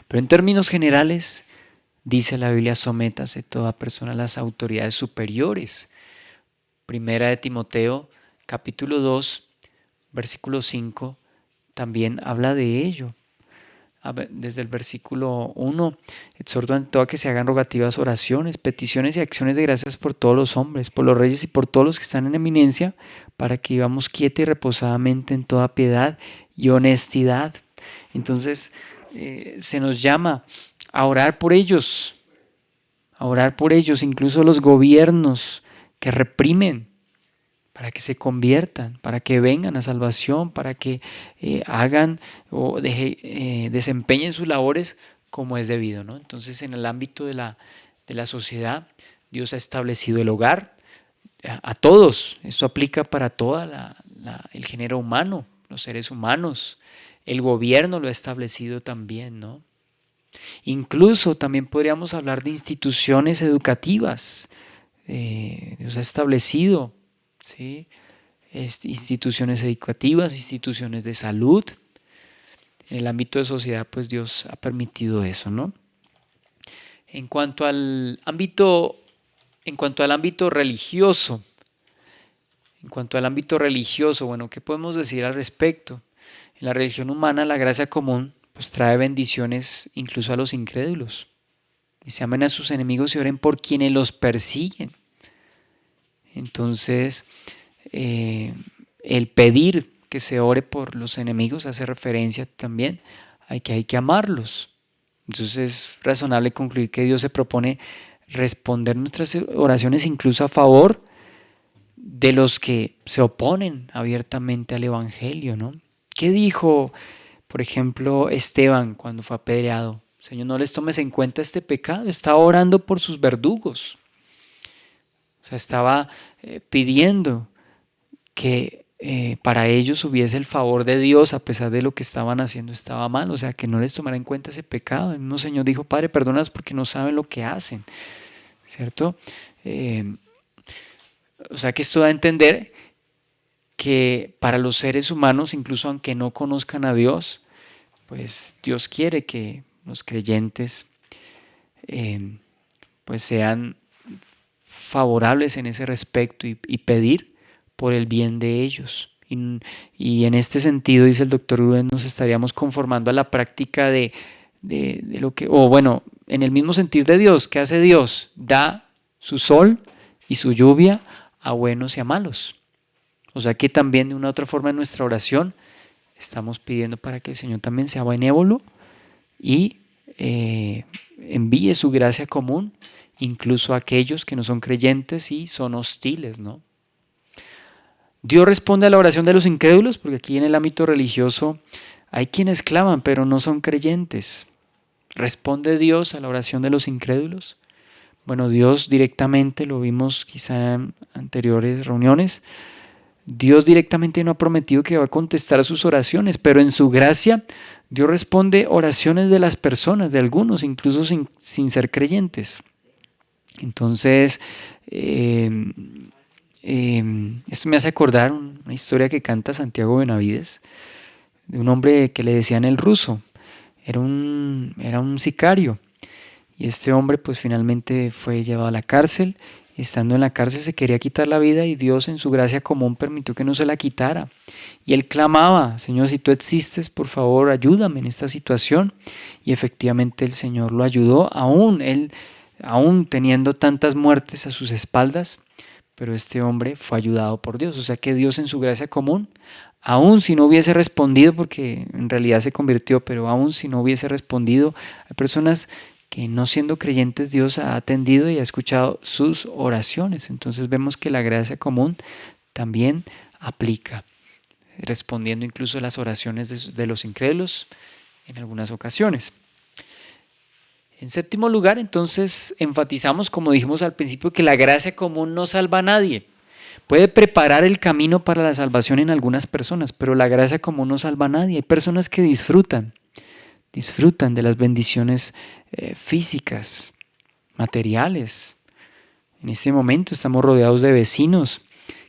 Pero en términos generales, dice la Biblia, sométase toda persona a las autoridades superiores. Primera de Timoteo, capítulo 2, versículo 5, también habla de ello. Desde el versículo 1, exhorto ante todo a que se hagan rogativas, oraciones, peticiones y acciones de gracias por todos los hombres, por los reyes y por todos los que están en eminencia, para que vivamos quieta y reposadamente en toda piedad y honestidad. Entonces, se nos llama a orar por ellos, incluso los gobiernos que reprimen, para que se conviertan, para que vengan a salvación, para que hagan o desempeñen sus labores como es debido, ¿no? Entonces, en el ámbito de la sociedad, Dios ha establecido el hogar a todos. Esto aplica para todo el género humano, los seres humanos. El gobierno lo ha establecido también, ¿no? Incluso también podríamos hablar de instituciones educativas. Dios ha establecido, ¿sí?, instituciones educativas, instituciones de salud. En el ámbito de sociedad, pues Dios ha permitido eso, ¿no? En cuanto al ámbito religioso, bueno, ¿qué podemos decir al respecto? En la religión humana, la gracia común pues trae bendiciones incluso a los incrédulos. Dice, amen a sus enemigos y oren por quienes los persiguen. Entonces, el pedir que se ore por los enemigos hace referencia también a que hay que amarlos. Entonces es razonable concluir que Dios se propone responder nuestras oraciones incluso a favor de los que se oponen abiertamente al Evangelio, ¿no? ¿Qué dijo, por ejemplo, Esteban cuando fue apedreado? Señor, no les tomes en cuenta este pecado. Estaba orando por sus verdugos. O sea, estaba pidiendo que para ellos hubiese el favor de Dios, a pesar de lo que estaban haciendo estaba mal. O sea, que no les tomara en cuenta ese pecado. El mismo Señor dijo, Padre, perdónalos porque no saben lo que hacen, ¿cierto? O sea, que esto da a entender que para los seres humanos, incluso aunque no conozcan a Dios, pues Dios quiere que los creyentes pues sean favorables en ese respecto, y pedir por el bien de ellos. Y en este sentido, dice el doctor Rubén, nos estaríamos conformando a la práctica de lo que, o bueno, en el mismo sentir de Dios. ¿Qué hace Dios? Da su sol y su lluvia a buenos y a malos. O sea que también de una u otra forma en nuestra oración estamos pidiendo para que el Señor también sea benévolo y envíe su gracia común incluso a aquellos que no son creyentes y son hostiles, ¿no? Dios responde a la oración de los incrédulos, porque aquí en el ámbito religioso hay quienes claman pero no son creyentes. ¿Responde Dios a la oración de los incrédulos? Bueno, Dios directamente, lo vimos quizá en anteriores reuniones, Dios directamente no ha prometido que va a contestar sus oraciones, pero en su gracia Dios responde oraciones de las personas, de algunos, incluso sin ser creyentes. Entonces, eh, esto me hace acordar una historia que canta Santiago Benavides, de un hombre que le decían el ruso. Era un sicario. Y este hombre pues finalmente fue llevado a la cárcel. Estando en la cárcel se quería quitar la vida y Dios en su gracia común permitió que no se la quitara. Y él clamaba: Señor, si tú existes, por favor, ayúdame en esta situación. Y efectivamente el Señor lo ayudó, aún teniendo tantas muertes a sus espaldas, pero este hombre fue ayudado por Dios. O sea que Dios en su gracia común, aún si no hubiese respondido, porque en realidad se convirtió, pero aún si no hubiese respondido, hay personas que no siendo creyentes Dios ha atendido y ha escuchado sus oraciones. Entonces vemos que la gracia común también aplica, respondiendo incluso a las oraciones de los incrédulos en algunas ocasiones. En séptimo lugar, entonces, enfatizamos, como dijimos al principio, que la gracia común no salva a nadie. Puede preparar el camino para la salvación en algunas personas, pero la gracia común no salva a nadie. Hay personas que disfrutan de las bendiciones físicas, materiales. En este momento estamos rodeados de vecinos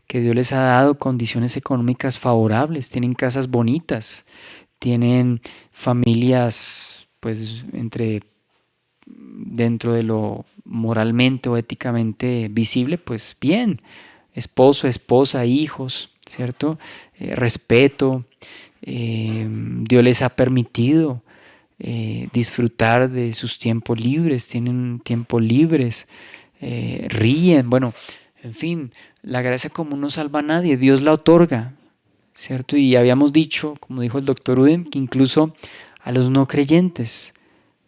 que Dios les ha dado condiciones económicas favorables, tienen casas bonitas, tienen familias, pues, dentro de lo moralmente o éticamente visible, pues bien, esposo, esposa, hijos, ¿cierto? Respeto, Dios les ha permitido disfrutar de sus tiempos libres, tienen tiempos libres, ríen, bueno, en fin, la gracia común no salva a nadie, Dios la otorga, ¿cierto? Y habíamos dicho, como dijo el doctor Uden, que incluso a los no creyentes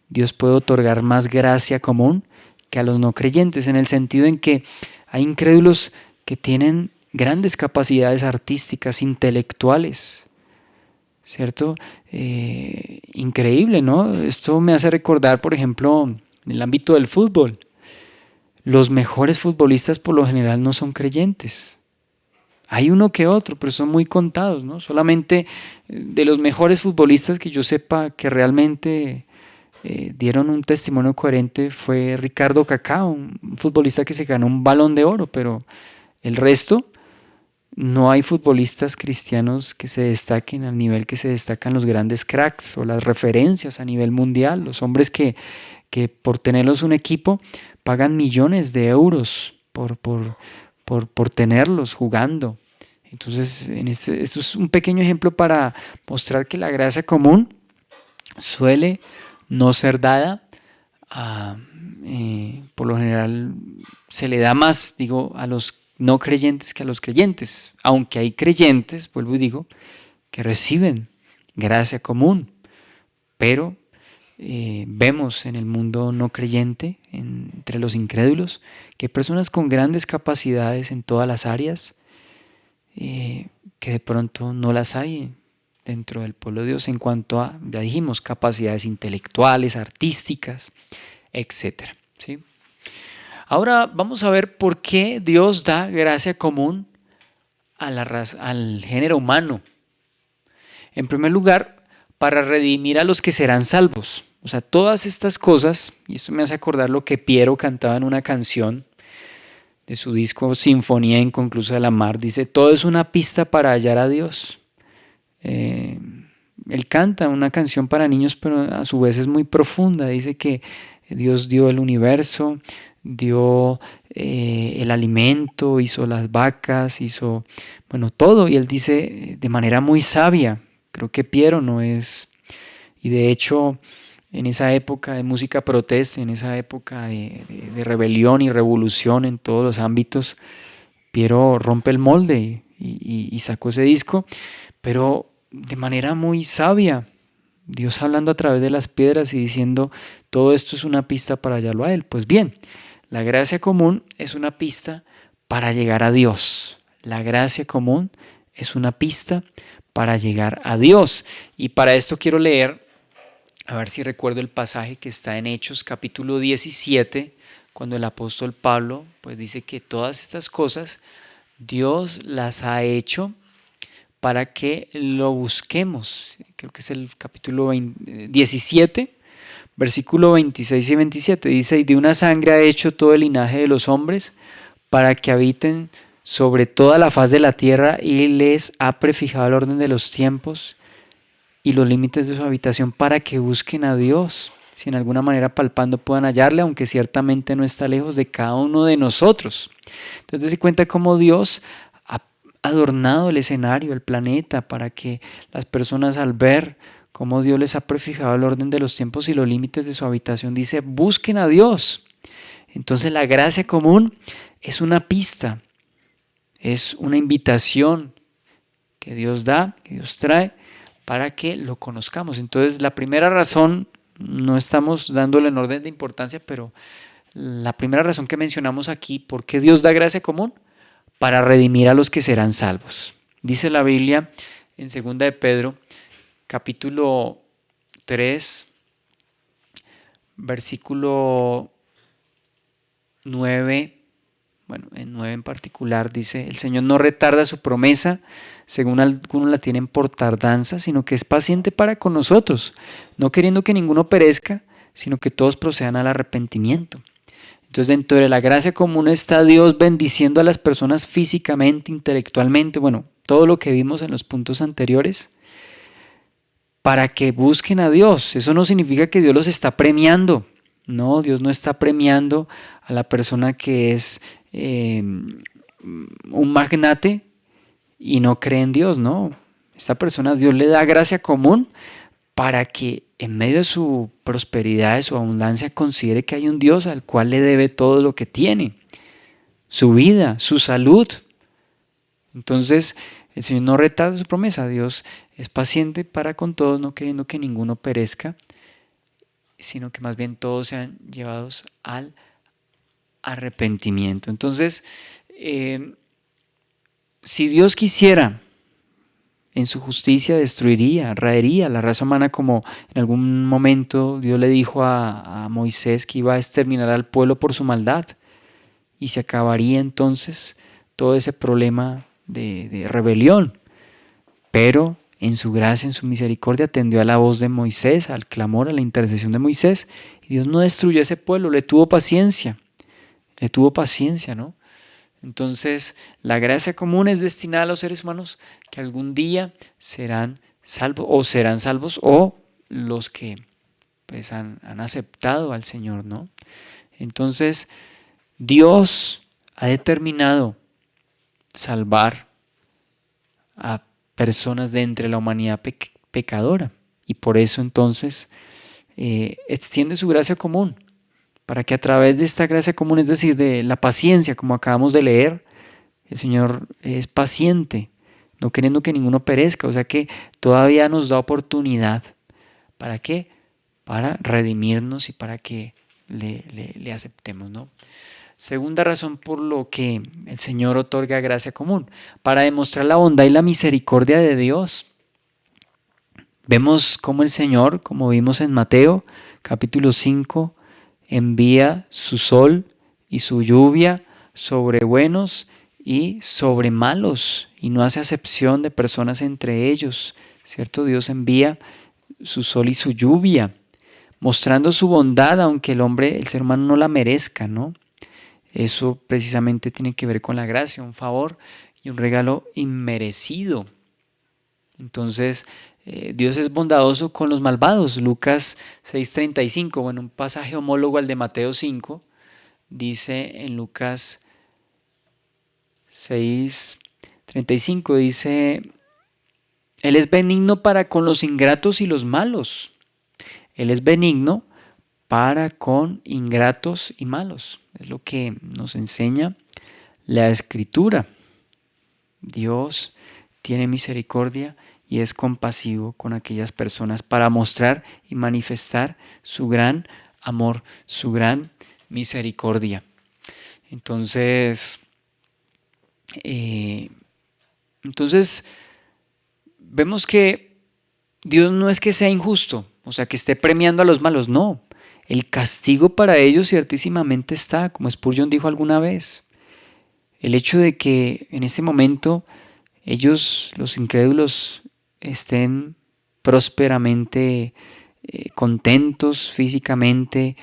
Dios puede otorgar más gracia común que a los no creyentes, en el sentido en que hay incrédulos que tienen grandes capacidades artísticas, intelectuales, ¿cierto? Increíble, ¿no? Esto me hace recordar, por ejemplo, en el ámbito del fútbol. Los mejores futbolistas por lo general no son creyentes. Hay uno que otro, pero son muy contados, ¿no? Solamente de los mejores futbolistas que yo sepa que realmente dieron un testimonio coherente fue Ricardo Kaká, un futbolista que se ganó un Balón de Oro, pero el resto no hay futbolistas cristianos que se destaquen al nivel que se destacan los grandes cracks o las referencias a nivel mundial, los hombres que por tenerlos un equipo pagan millones de euros por tenerlos jugando. Entonces, esto es un pequeño ejemplo para mostrar que la gracia común suele no ser dada por lo general se le da más, digo, a los no creyentes que a los creyentes, aunque hay creyentes, vuelvo y digo, que reciben gracia común, pero vemos en el mundo no creyente, entre los incrédulos, que hay personas con grandes capacidades en todas las áreas, que de pronto no las hay dentro del pueblo de Dios en cuanto a, ya dijimos, capacidades intelectuales, artísticas, etcétera, ¿sí? Ahora vamos a ver por qué Dios da gracia común a la raza, al género humano. En primer lugar, para redimir a los que serán salvos. O sea, todas estas cosas, y esto me hace acordar lo que Piero cantaba en una canción de su disco Sinfonía Inconclusa de la Mar, dice: todo es una pista para hallar a Dios. Él canta una canción para niños, pero a su vez es muy profunda. Dice que Dios dio el universo, dio el alimento, hizo las vacas, hizo, bueno, todo. Y él dice de manera muy sabia, creo que Piero no es, y de hecho en esa época de música protesta, en esa época de rebelión y revolución en todos los ámbitos, Piero rompe el molde y sacó ese disco, pero de manera muy sabia, Dios hablando a través de las piedras y diciendo: todo esto es una pista para hallarlo a Él. Pues bien, la gracia común es una pista para llegar a Dios. La gracia común es una pista para llegar a Dios. Y para esto quiero leer, a ver si recuerdo el pasaje que está en Hechos capítulo 17, cuando el apóstol Pablo pues dice que todas estas cosas Dios las ha hecho para que lo busquemos. Creo que es el capítulo 17, versículo 26 y 27. Dice, y de una sangre ha hecho todo el linaje de los hombres para que habiten sobre toda la faz de la tierra y les ha prefijado el orden de los tiempos y los límites de su habitación para que busquen a Dios, si en alguna manera palpando puedan hallarle, aunque ciertamente no está lejos de cada uno de nosotros. Entonces se cuenta cómo Dios ha adornado el escenario, el planeta, para que las personas al ver cómo Dios les ha prefijado el orden de los tiempos y los límites de su habitación, dice, busquen a Dios. Entonces la gracia común es una pista, es una invitación que Dios da, que Dios trae, para que lo conozcamos. Entonces, la primera razón, no estamos dándole en orden de importancia, pero la primera razón que mencionamos aquí, ¿por qué Dios da gracia común? Para redimir a los que serán salvos. Dice la Biblia en 2 de Pedro, capítulo 3, versículo 9, bueno, en 9 en particular, dice, el Señor no retarda su promesa, según algunos la tienen por tardanza, sino que es paciente para con nosotros, no queriendo que ninguno perezca, sino que todos procedan al arrepentimiento. Entonces, dentro de la gracia común está Dios bendiciendo a las personas físicamente, intelectualmente, bueno, todo lo que vimos en los puntos anteriores, para que busquen a Dios. Eso no significa que Dios los está premiando. No, Dios no está premiando a la persona que es un magnate y no cree en Dios, no. Esta persona, Dios le da gracia común para que en medio de su prosperidad, de su abundancia, considere que hay un Dios al cual le debe todo lo que tiene, su vida, su salud. Entonces, el Señor no retarda su promesa, Dios es paciente para con todos, no queriendo que ninguno perezca, sino que más bien todos sean llevados al arrepentimiento. Entonces, si Dios quisiera, en su justicia destruiría, raería la raza humana, como en algún momento Dios le dijo a Moisés que iba a exterminar al pueblo por su maldad, y se acabaría entonces todo ese problema de rebelión. Pero en su gracia, en su misericordia, atendió a la voz de Moisés, al clamor, a la intercesión de Moisés, y Dios no destruyó a ese pueblo, le tuvo paciencia, ¿no? Entonces, la gracia común es destinada a los seres humanos que algún día serán salvos o los que pues han aceptado al Señor, ¿no? Entonces, Dios ha determinado salvar a personas de entre la humanidad pecadora, y por eso entonces extiende su gracia común, para que a través de esta gracia común, es decir, de la paciencia, como acabamos de leer, el Señor es paciente, no queriendo que ninguno perezca, o sea que todavía nos da oportunidad. ¿Para qué? Para redimirnos y para que le aceptemos, ¿no? Segunda razón por lo que el Señor otorga gracia común, para demostrar la bondad y la misericordia de Dios. Vemos cómo el Señor, como vimos en Mateo capítulo 5, envía su sol y su lluvia sobre buenos y sobre malos, y no hace acepción de personas entre ellos, ¿cierto? Dios envía su sol y su lluvia, mostrando su bondad, aunque el ser humano no la merezca, ¿no? Eso precisamente tiene que ver con la gracia, un favor y un regalo inmerecido. Entonces, Dios es bondadoso con los malvados. Lucas 6:35, bueno, un pasaje homólogo al de Mateo 5, dice en Lucas 6:35, dice, Él es benigno para con los ingratos y los malos. Él es benigno para con ingratos y malos. Es lo que nos enseña la Escritura. Dios tiene misericordia y es compasivo con aquellas personas para mostrar y manifestar su gran amor, su gran misericordia. Entonces vemos que Dios no es que sea injusto, o sea, que esté premiando a los malos, no. El castigo para ellos ciertísimamente está, como Spurgeon dijo alguna vez. El hecho de que en este momento ellos, los incrédulos, estén prósperamente contentos físicamente,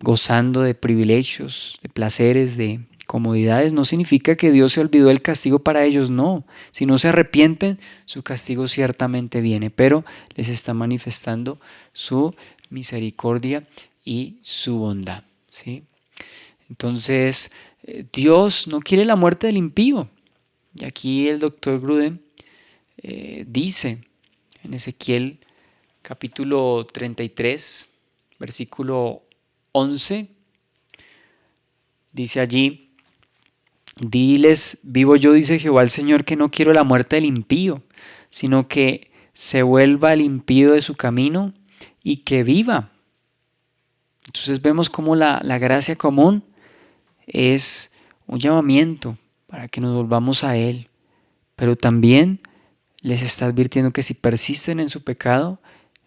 gozando de privilegios, de placeres, de comodidades, no significa que Dios se olvidó del castigo para ellos, no. Si no se arrepienten, su castigo ciertamente viene, pero les está manifestando su misericordia y su bondad, ¿sí? Entonces, Dios no quiere la muerte del impío. Y aquí el doctor Gruden dice en Ezequiel capítulo 33, versículo 11, dice allí: diles, vivo yo, dice Jehová el Señor, que no quiero la muerte del impío, sino que se vuelva el impío de su camino y que viva. Entonces vemos cómo la gracia común es un llamamiento para que nos volvamos a Él, pero también les está advirtiendo que si persisten en su pecado,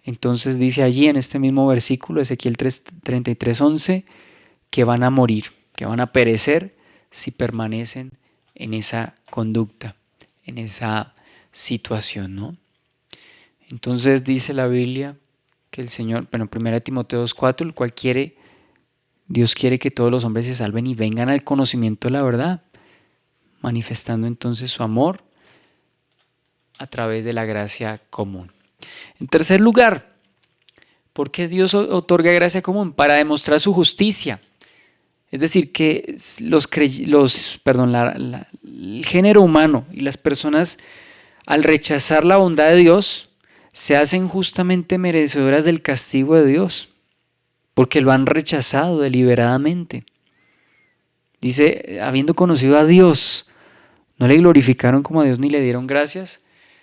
entonces dice allí en este mismo versículo, Ezequiel 33:11, que van a morir, que van a perecer si permanecen en esa conducta, en esa situación, ¿no? Entonces dice la Biblia que el Señor, bueno, 1 Timoteo 2:4, el cual Dios quiere que todos los hombres se salven y vengan al conocimiento de la verdad, manifestando entonces su amor a través de la gracia común. En tercer lugar, ¿por qué Dios otorga gracia común? Para demostrar su justicia. Es decir, que el género humano y las personas, al rechazar la bondad de Dios, se hacen justamente merecedoras del castigo de Dios, porque lo han rechazado deliberadamente. Dice, habiendo conocido a Dios, no le glorificaron como a Dios ni le dieron gracias,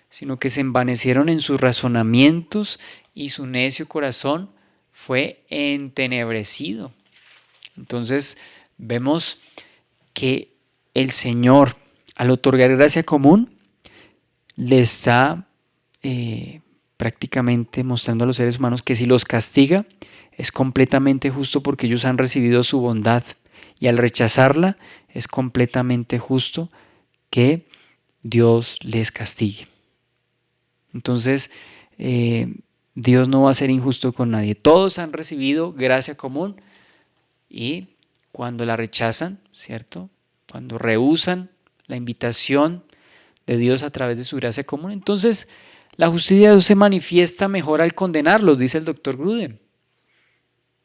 sino que se envanecieron en sus razonamientos y su necio corazón fue entenebrecido. Entonces vemos que el Señor, al otorgar gracia común, le está prácticamente mostrando a los seres humanos que si los castiga es completamente justo porque ellos han recibido su bondad, y al rechazarla es completamente justo que Dios les castigue. Entonces, Dios no va a ser injusto con nadie. Todos han recibido gracia común y cuando la rechazan, ¿cierto? Cuando rehúsan la invitación de Dios a través de su gracia común, entonces la justicia de Dios se manifiesta mejor al condenarlos, dice el doctor Gruden.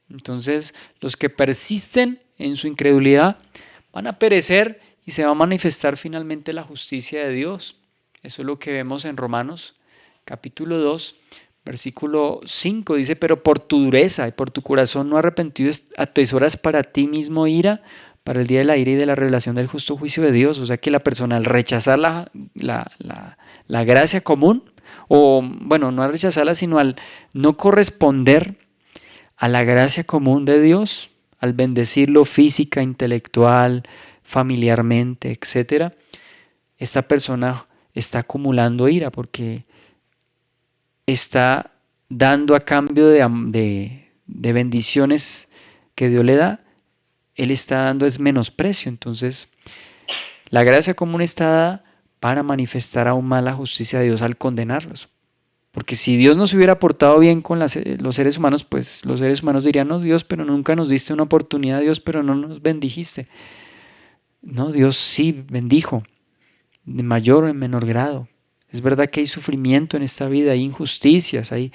Entonces, los que persisten en su incredulidad van a perecer y se va a manifestar finalmente la justicia de Dios. Eso es lo que vemos en Romanos capítulo 2, versículo 5. Dice, pero por tu dureza y por tu corazón no arrepentido atesoras para ti mismo ira, para el día de la ira y de la revelación del justo juicio de Dios. O sea que la persona al rechazar la gracia común, o bueno, no al rechazarla, sino al no corresponder a la gracia común de Dios, al bendecirlo física, intelectual, familiarmente, etc., esta persona está acumulando ira porque está dando a cambio de bendiciones que Dios le da, él está dando es menosprecio. Entonces, la gracia común está dada para manifestar aún más la justicia de Dios al condenarlos. Porque si Dios nos hubiera portado bien con los seres humanos, pues los seres humanos dirían, no, Dios, pero nunca nos diste una oportunidad, Dios, pero no nos bendijiste. No, Dios sí bendijo, de mayor o en menor grado. Es verdad que hay sufrimiento en esta vida, hay injusticias, hay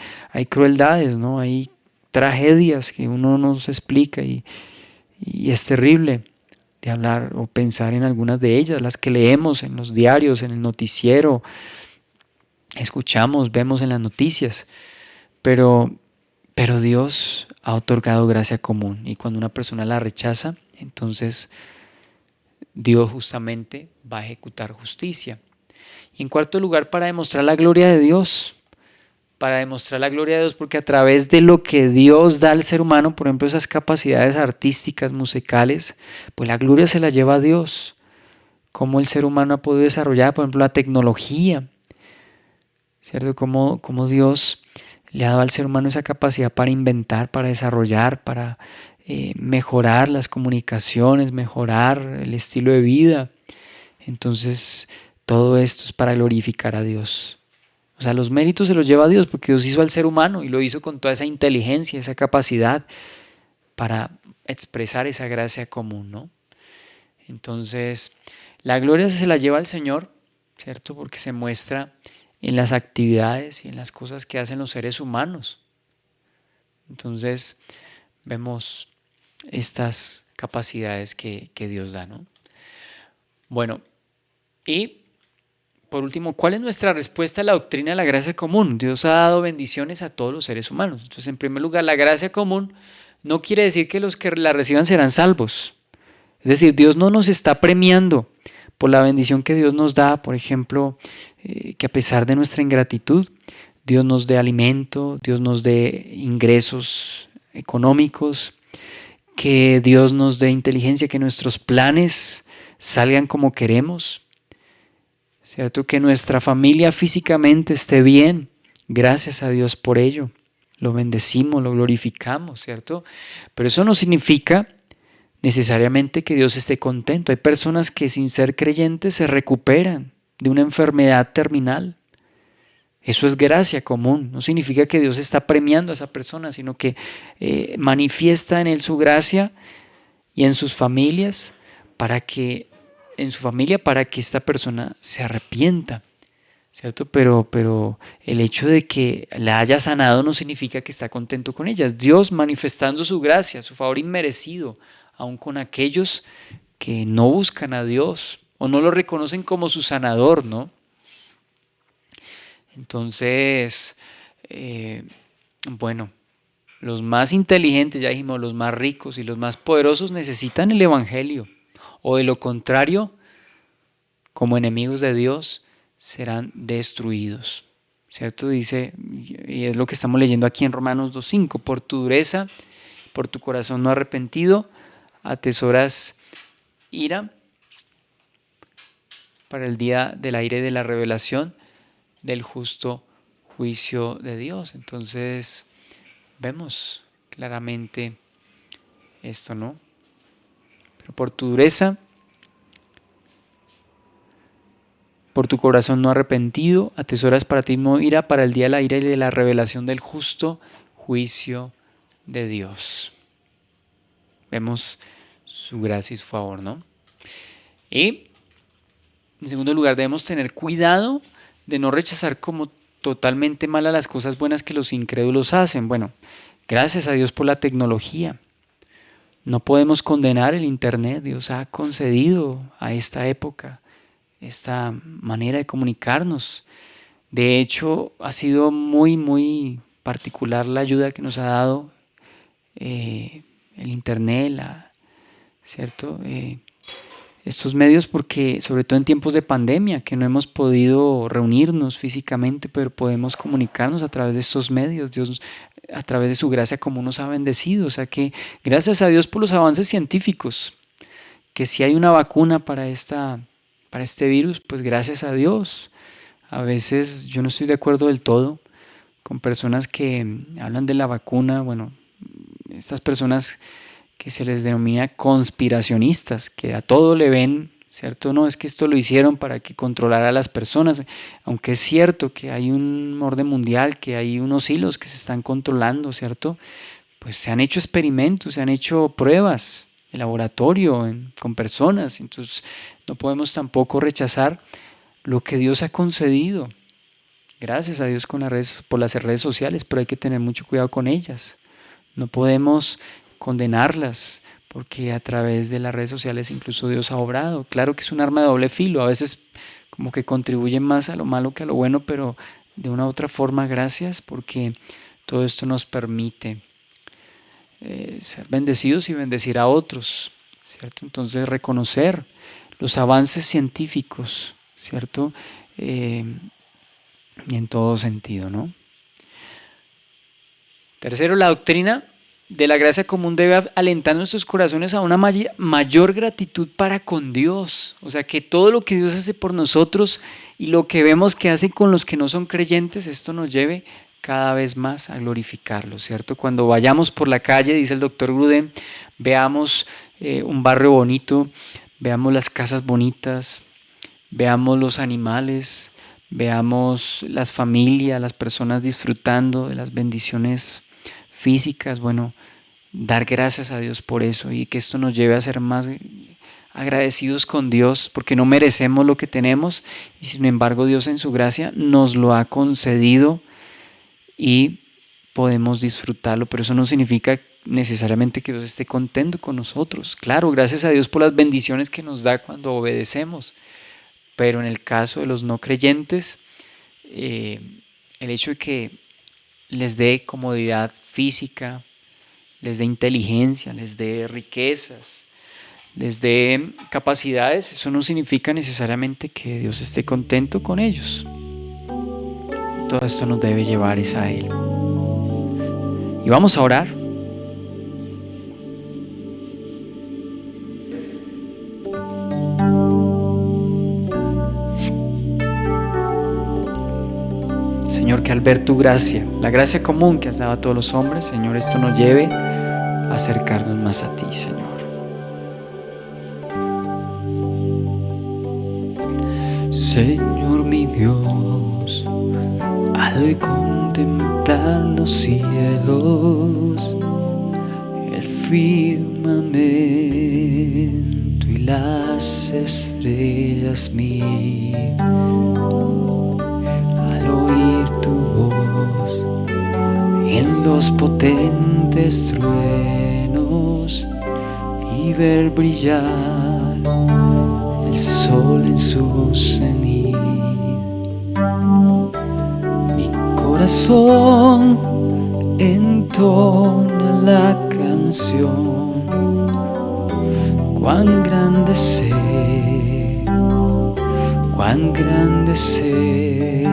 crueldades, ¿no? Hay tragedias que uno no se explica y es terrible de hablar o pensar en algunas de ellas, las que leemos en los diarios, en el noticiero, escuchamos, vemos en las noticias, pero Dios ha otorgado gracia común y cuando una persona la rechaza, entonces Dios justamente va a ejecutar justicia. Y en cuarto lugar, para demostrar la gloria de Dios, porque a través de lo que Dios da al ser humano, por ejemplo, esas capacidades artísticas, musicales, pues la gloria se la lleva a Dios. Cómo el ser humano ha podido desarrollar, por ejemplo, la tecnología, ¿cierto? Cómo Dios Le ha dado al ser humano esa capacidad para inventar, para desarrollar, para mejorar las comunicaciones, mejorar el estilo de vida. Entonces, todo esto es para glorificar a Dios. O sea, los méritos se los lleva a Dios porque Dios hizo al ser humano y lo hizo con toda esa inteligencia, esa capacidad para expresar esa gracia común, ¿no? Entonces, la gloria se la lleva al Señor, ¿cierto? Porque se muestra en las actividades y en las cosas que hacen los seres humanos. Entonces, vemos estas capacidades que Dios da, ¿no? Bueno, y por último, ¿cuál es nuestra respuesta a la doctrina de la gracia común? Dios ha dado bendiciones a todos los seres humanos. Entonces, en primer lugar, la gracia común no quiere decir que los que la reciban serán salvos. Es decir, Dios no nos está premiando por la bendición que Dios nos da, por ejemplo, que a pesar de nuestra ingratitud, Dios nos dé alimento, Dios nos dé ingresos económicos, que Dios nos dé inteligencia, que nuestros planes salgan como queremos, ¿cierto? Que nuestra familia físicamente esté bien. Gracias a Dios por ello. Lo bendecimos, lo glorificamos, ¿cierto? Pero eso no significa necesariamente que Dios esté contento. Hay personas que sin ser creyentes se recuperan de una enfermedad terminal. Eso es gracia común. No significa que Dios está premiando a esa persona, sino que manifiesta en él su gracia y en sus familias para que esta persona se arrepienta, ¿cierto? Pero el hecho de que la haya sanado no significa que está contento con ella. Es Dios manifestando su gracia, su favor inmerecido, aun con aquellos que no buscan a Dios o no lo reconocen como su sanador, ¿no? Entonces, bueno, los más inteligentes, ya dijimos, los más ricos y los más poderosos necesitan el Evangelio, o de lo contrario, como enemigos de Dios, serán destruidos. ¿Cierto? Dice, y es lo que estamos leyendo aquí en Romanos 2:5, por tu dureza, por tu corazón no arrepentido, atesoras ira para el día del aire de la revelación del justo juicio de Dios. Entonces, vemos claramente esto, ¿no? Pero por tu dureza, por tu corazón no arrepentido, atesoras para ti mismo ira para el día de la ira y de la revelación del justo juicio de Dios. Vemos su gracia y su favor, ¿no? Y en segundo lugar, debemos tener cuidado de no rechazar como totalmente malas las cosas buenas que los incrédulos hacen. Bueno, gracias a Dios por la tecnología. No podemos condenar el Internet. Dios ha concedido a esta época esta manera de comunicarnos. De hecho, ha sido muy, muy particular la ayuda que nos ha dado el Internet, ¿cierto? Estos medios porque, sobre todo en tiempos de pandemia, que no hemos podido reunirnos físicamente, pero podemos comunicarnos a través de estos medios. Dios, a través de su gracia común, nos ha bendecido. O sea que, gracias a Dios por los avances científicos, que si hay una vacuna para este virus, pues gracias a Dios. A veces yo no estoy de acuerdo del todo con personas que hablan de la vacuna, bueno, estas personas que se les denomina conspiracionistas, que a todo le ven, ¿cierto? No, es que esto lo hicieron para que controlara a las personas, aunque es cierto que hay un orden mundial, que hay unos hilos que se están controlando, ¿cierto? Pues se han hecho experimentos, se han hecho pruebas de laboratorio con personas, entonces no podemos tampoco rechazar lo que Dios ha concedido. Gracias a Dios por las redes sociales, pero hay que tener mucho cuidado con ellas. No podemos condenarlas porque a través de las redes sociales incluso Dios ha obrado. Claro que es un arma de doble filo, a veces como que contribuye más a lo malo que a lo bueno, pero de una u otra forma gracias porque todo esto nos permite ser bendecidos y bendecir a otros, ¿cierto? Entonces reconocer los avances científicos, ¿cierto? En todo sentido, ¿no? Tercero, la doctrina de la gracia común debe alentar nuestros corazones a una mayor gratitud para con Dios. O sea, que todo lo que Dios hace por nosotros y lo que vemos que hace con los que no son creyentes, esto nos lleve cada vez más a glorificarlo, ¿cierto? Cuando vayamos por la calle, dice el doctor Gruden, veamos un barrio bonito, veamos las casas bonitas, veamos los animales, veamos las familias, las personas disfrutando de las bendiciones físicas, bueno, dar gracias a Dios por eso y que esto nos lleve a ser más agradecidos con Dios porque no merecemos lo que tenemos y sin embargo Dios en su gracia nos lo ha concedido y podemos disfrutarlo, pero eso no significa necesariamente que Dios esté contento con nosotros. Claro, gracias a Dios por las bendiciones que nos da cuando obedecemos, pero en el caso de los no creyentes, eh, el hecho de que les dé comodidad física, les dé inteligencia, les dé riquezas, les dé capacidades, eso no significa necesariamente que Dios esté contento con ellos. Todo esto nos debe llevar a Él. Y vamos a orar. Señor, que al ver tu gracia, la gracia común que has dado a todos los hombres, Señor, esto nos lleve a acercarnos más a ti, Señor. Señor mi Dios, al contemplar los cielos, el firmamento y las estrellas mil, al oír tu voz en los potentes truenos y ver brillar el sol en su cenit, mi corazón entona la canción. Cuán grande sé, cuán grande sé.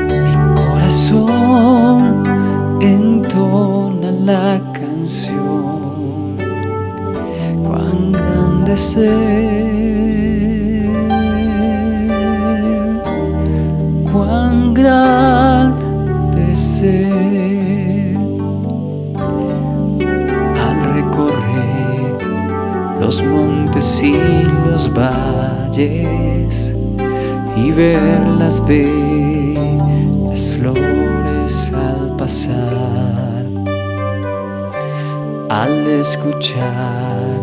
Mi corazón entona la canción. Cuán grande sé, cuán grande sé. Al recorrer los montes y los valles y ver las bellas flores al pasar, al escuchar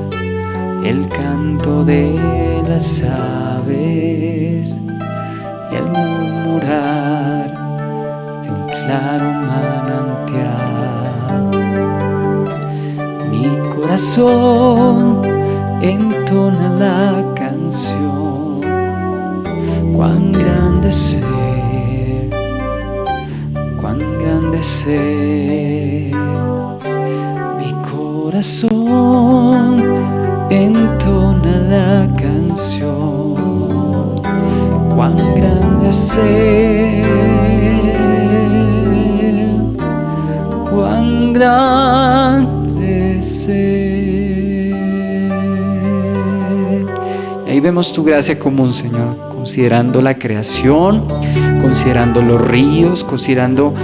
el canto de las aves y al murmurar de un claro manantial, mi corazón entona la canción. Cuán grande sé, cuán grande sé. Mi corazón entona la canción. Cuán grande sé, cuán grande sé. Y ahí vemos tu gracia común, Señor, considerando la creación, considerando los ríos, considerando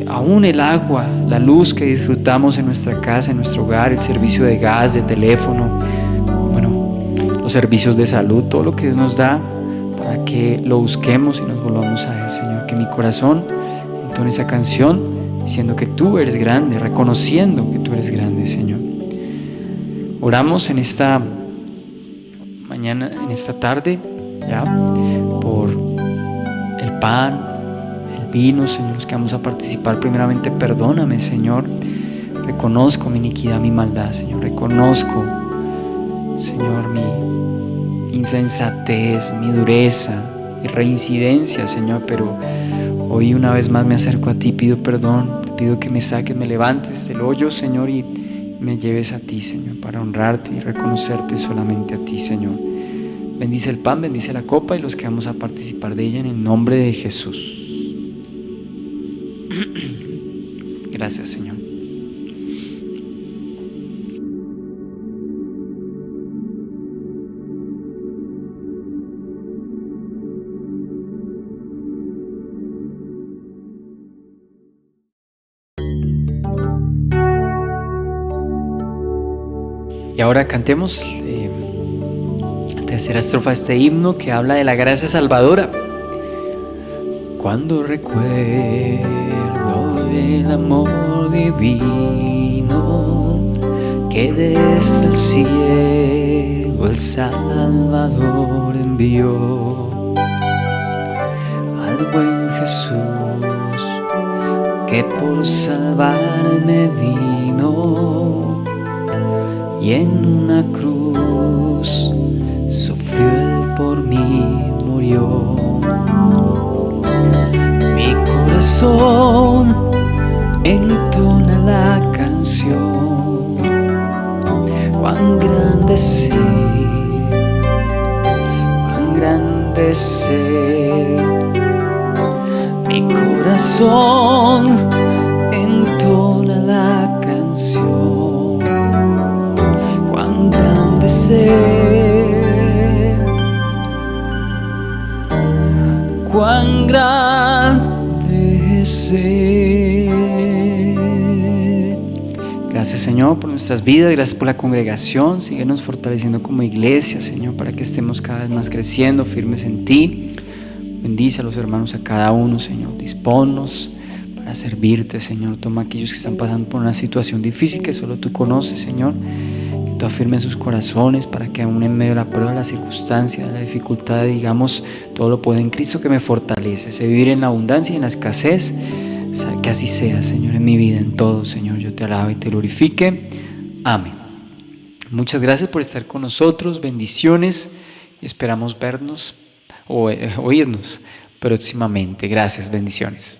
aún el agua, la luz que disfrutamos en nuestra casa, en nuestro hogar, el servicio de gas, de teléfono, bueno, los servicios de salud, todo lo que Dios nos da para que lo busquemos y nos volvamos a Él, Señor. Que mi corazón entone esa canción diciendo que tú eres grande, reconociendo que tú eres grande, Señor. Oramos en esta mañana, en esta tarde, ya, por el pan, vino, Señor, los que vamos a participar. Primeramente, perdóname, Señor. Reconozco mi iniquidad, mi maldad, Señor. Reconozco, Señor, mi insensatez, mi dureza, mi reincidencia, Señor. Pero hoy una vez más me acerco a ti, pido perdón, te pido que me saques, me levantes del hoyo, Señor, y me lleves a ti, Señor, para honrarte y reconocerte solamente a ti, Señor. Bendice el pan, bendice la copa y los que vamos a participar de ella en el nombre de Jesús. Gracias, Señor. Y ahora cantemos la tercera estrofa de este himno que habla de la gracia salvadora. Cuando recuerdo del amor divino que desde el cielo el Salvador envió, al buen Jesús que por salvarme vino y en una cruz sufrió él por mí, murió. Mi corazón entona la canción, cuán grande ser, cuán grande ser. Mi corazón entona la canción, cuán grande ser, cuán grande ser. Gracias, Señor, por nuestras vidas, gracias por la congregación. Síguenos fortaleciendo como iglesia, Señor, para que estemos cada vez más creciendo, firmes en ti. Bendice a los hermanos, a cada uno, Señor. Disponnos para servirte, Señor. Toma a aquellos que están pasando por una situación difícil que solo tú conoces, Señor. Que tú afirmes sus corazones para que aún en medio de la prueba, de la circunstancia, de la dificultad, digamos, todo lo puedo en Cristo que me fortalece. Sé vivir en la abundancia y en la escasez. O sea, que así sea, Señor, en mi vida, en todo, Señor. Yo te alabo y te glorifique. Amén. Muchas gracias por estar con nosotros. Bendiciones y esperamos vernos o oírnos próximamente. Gracias, bendiciones.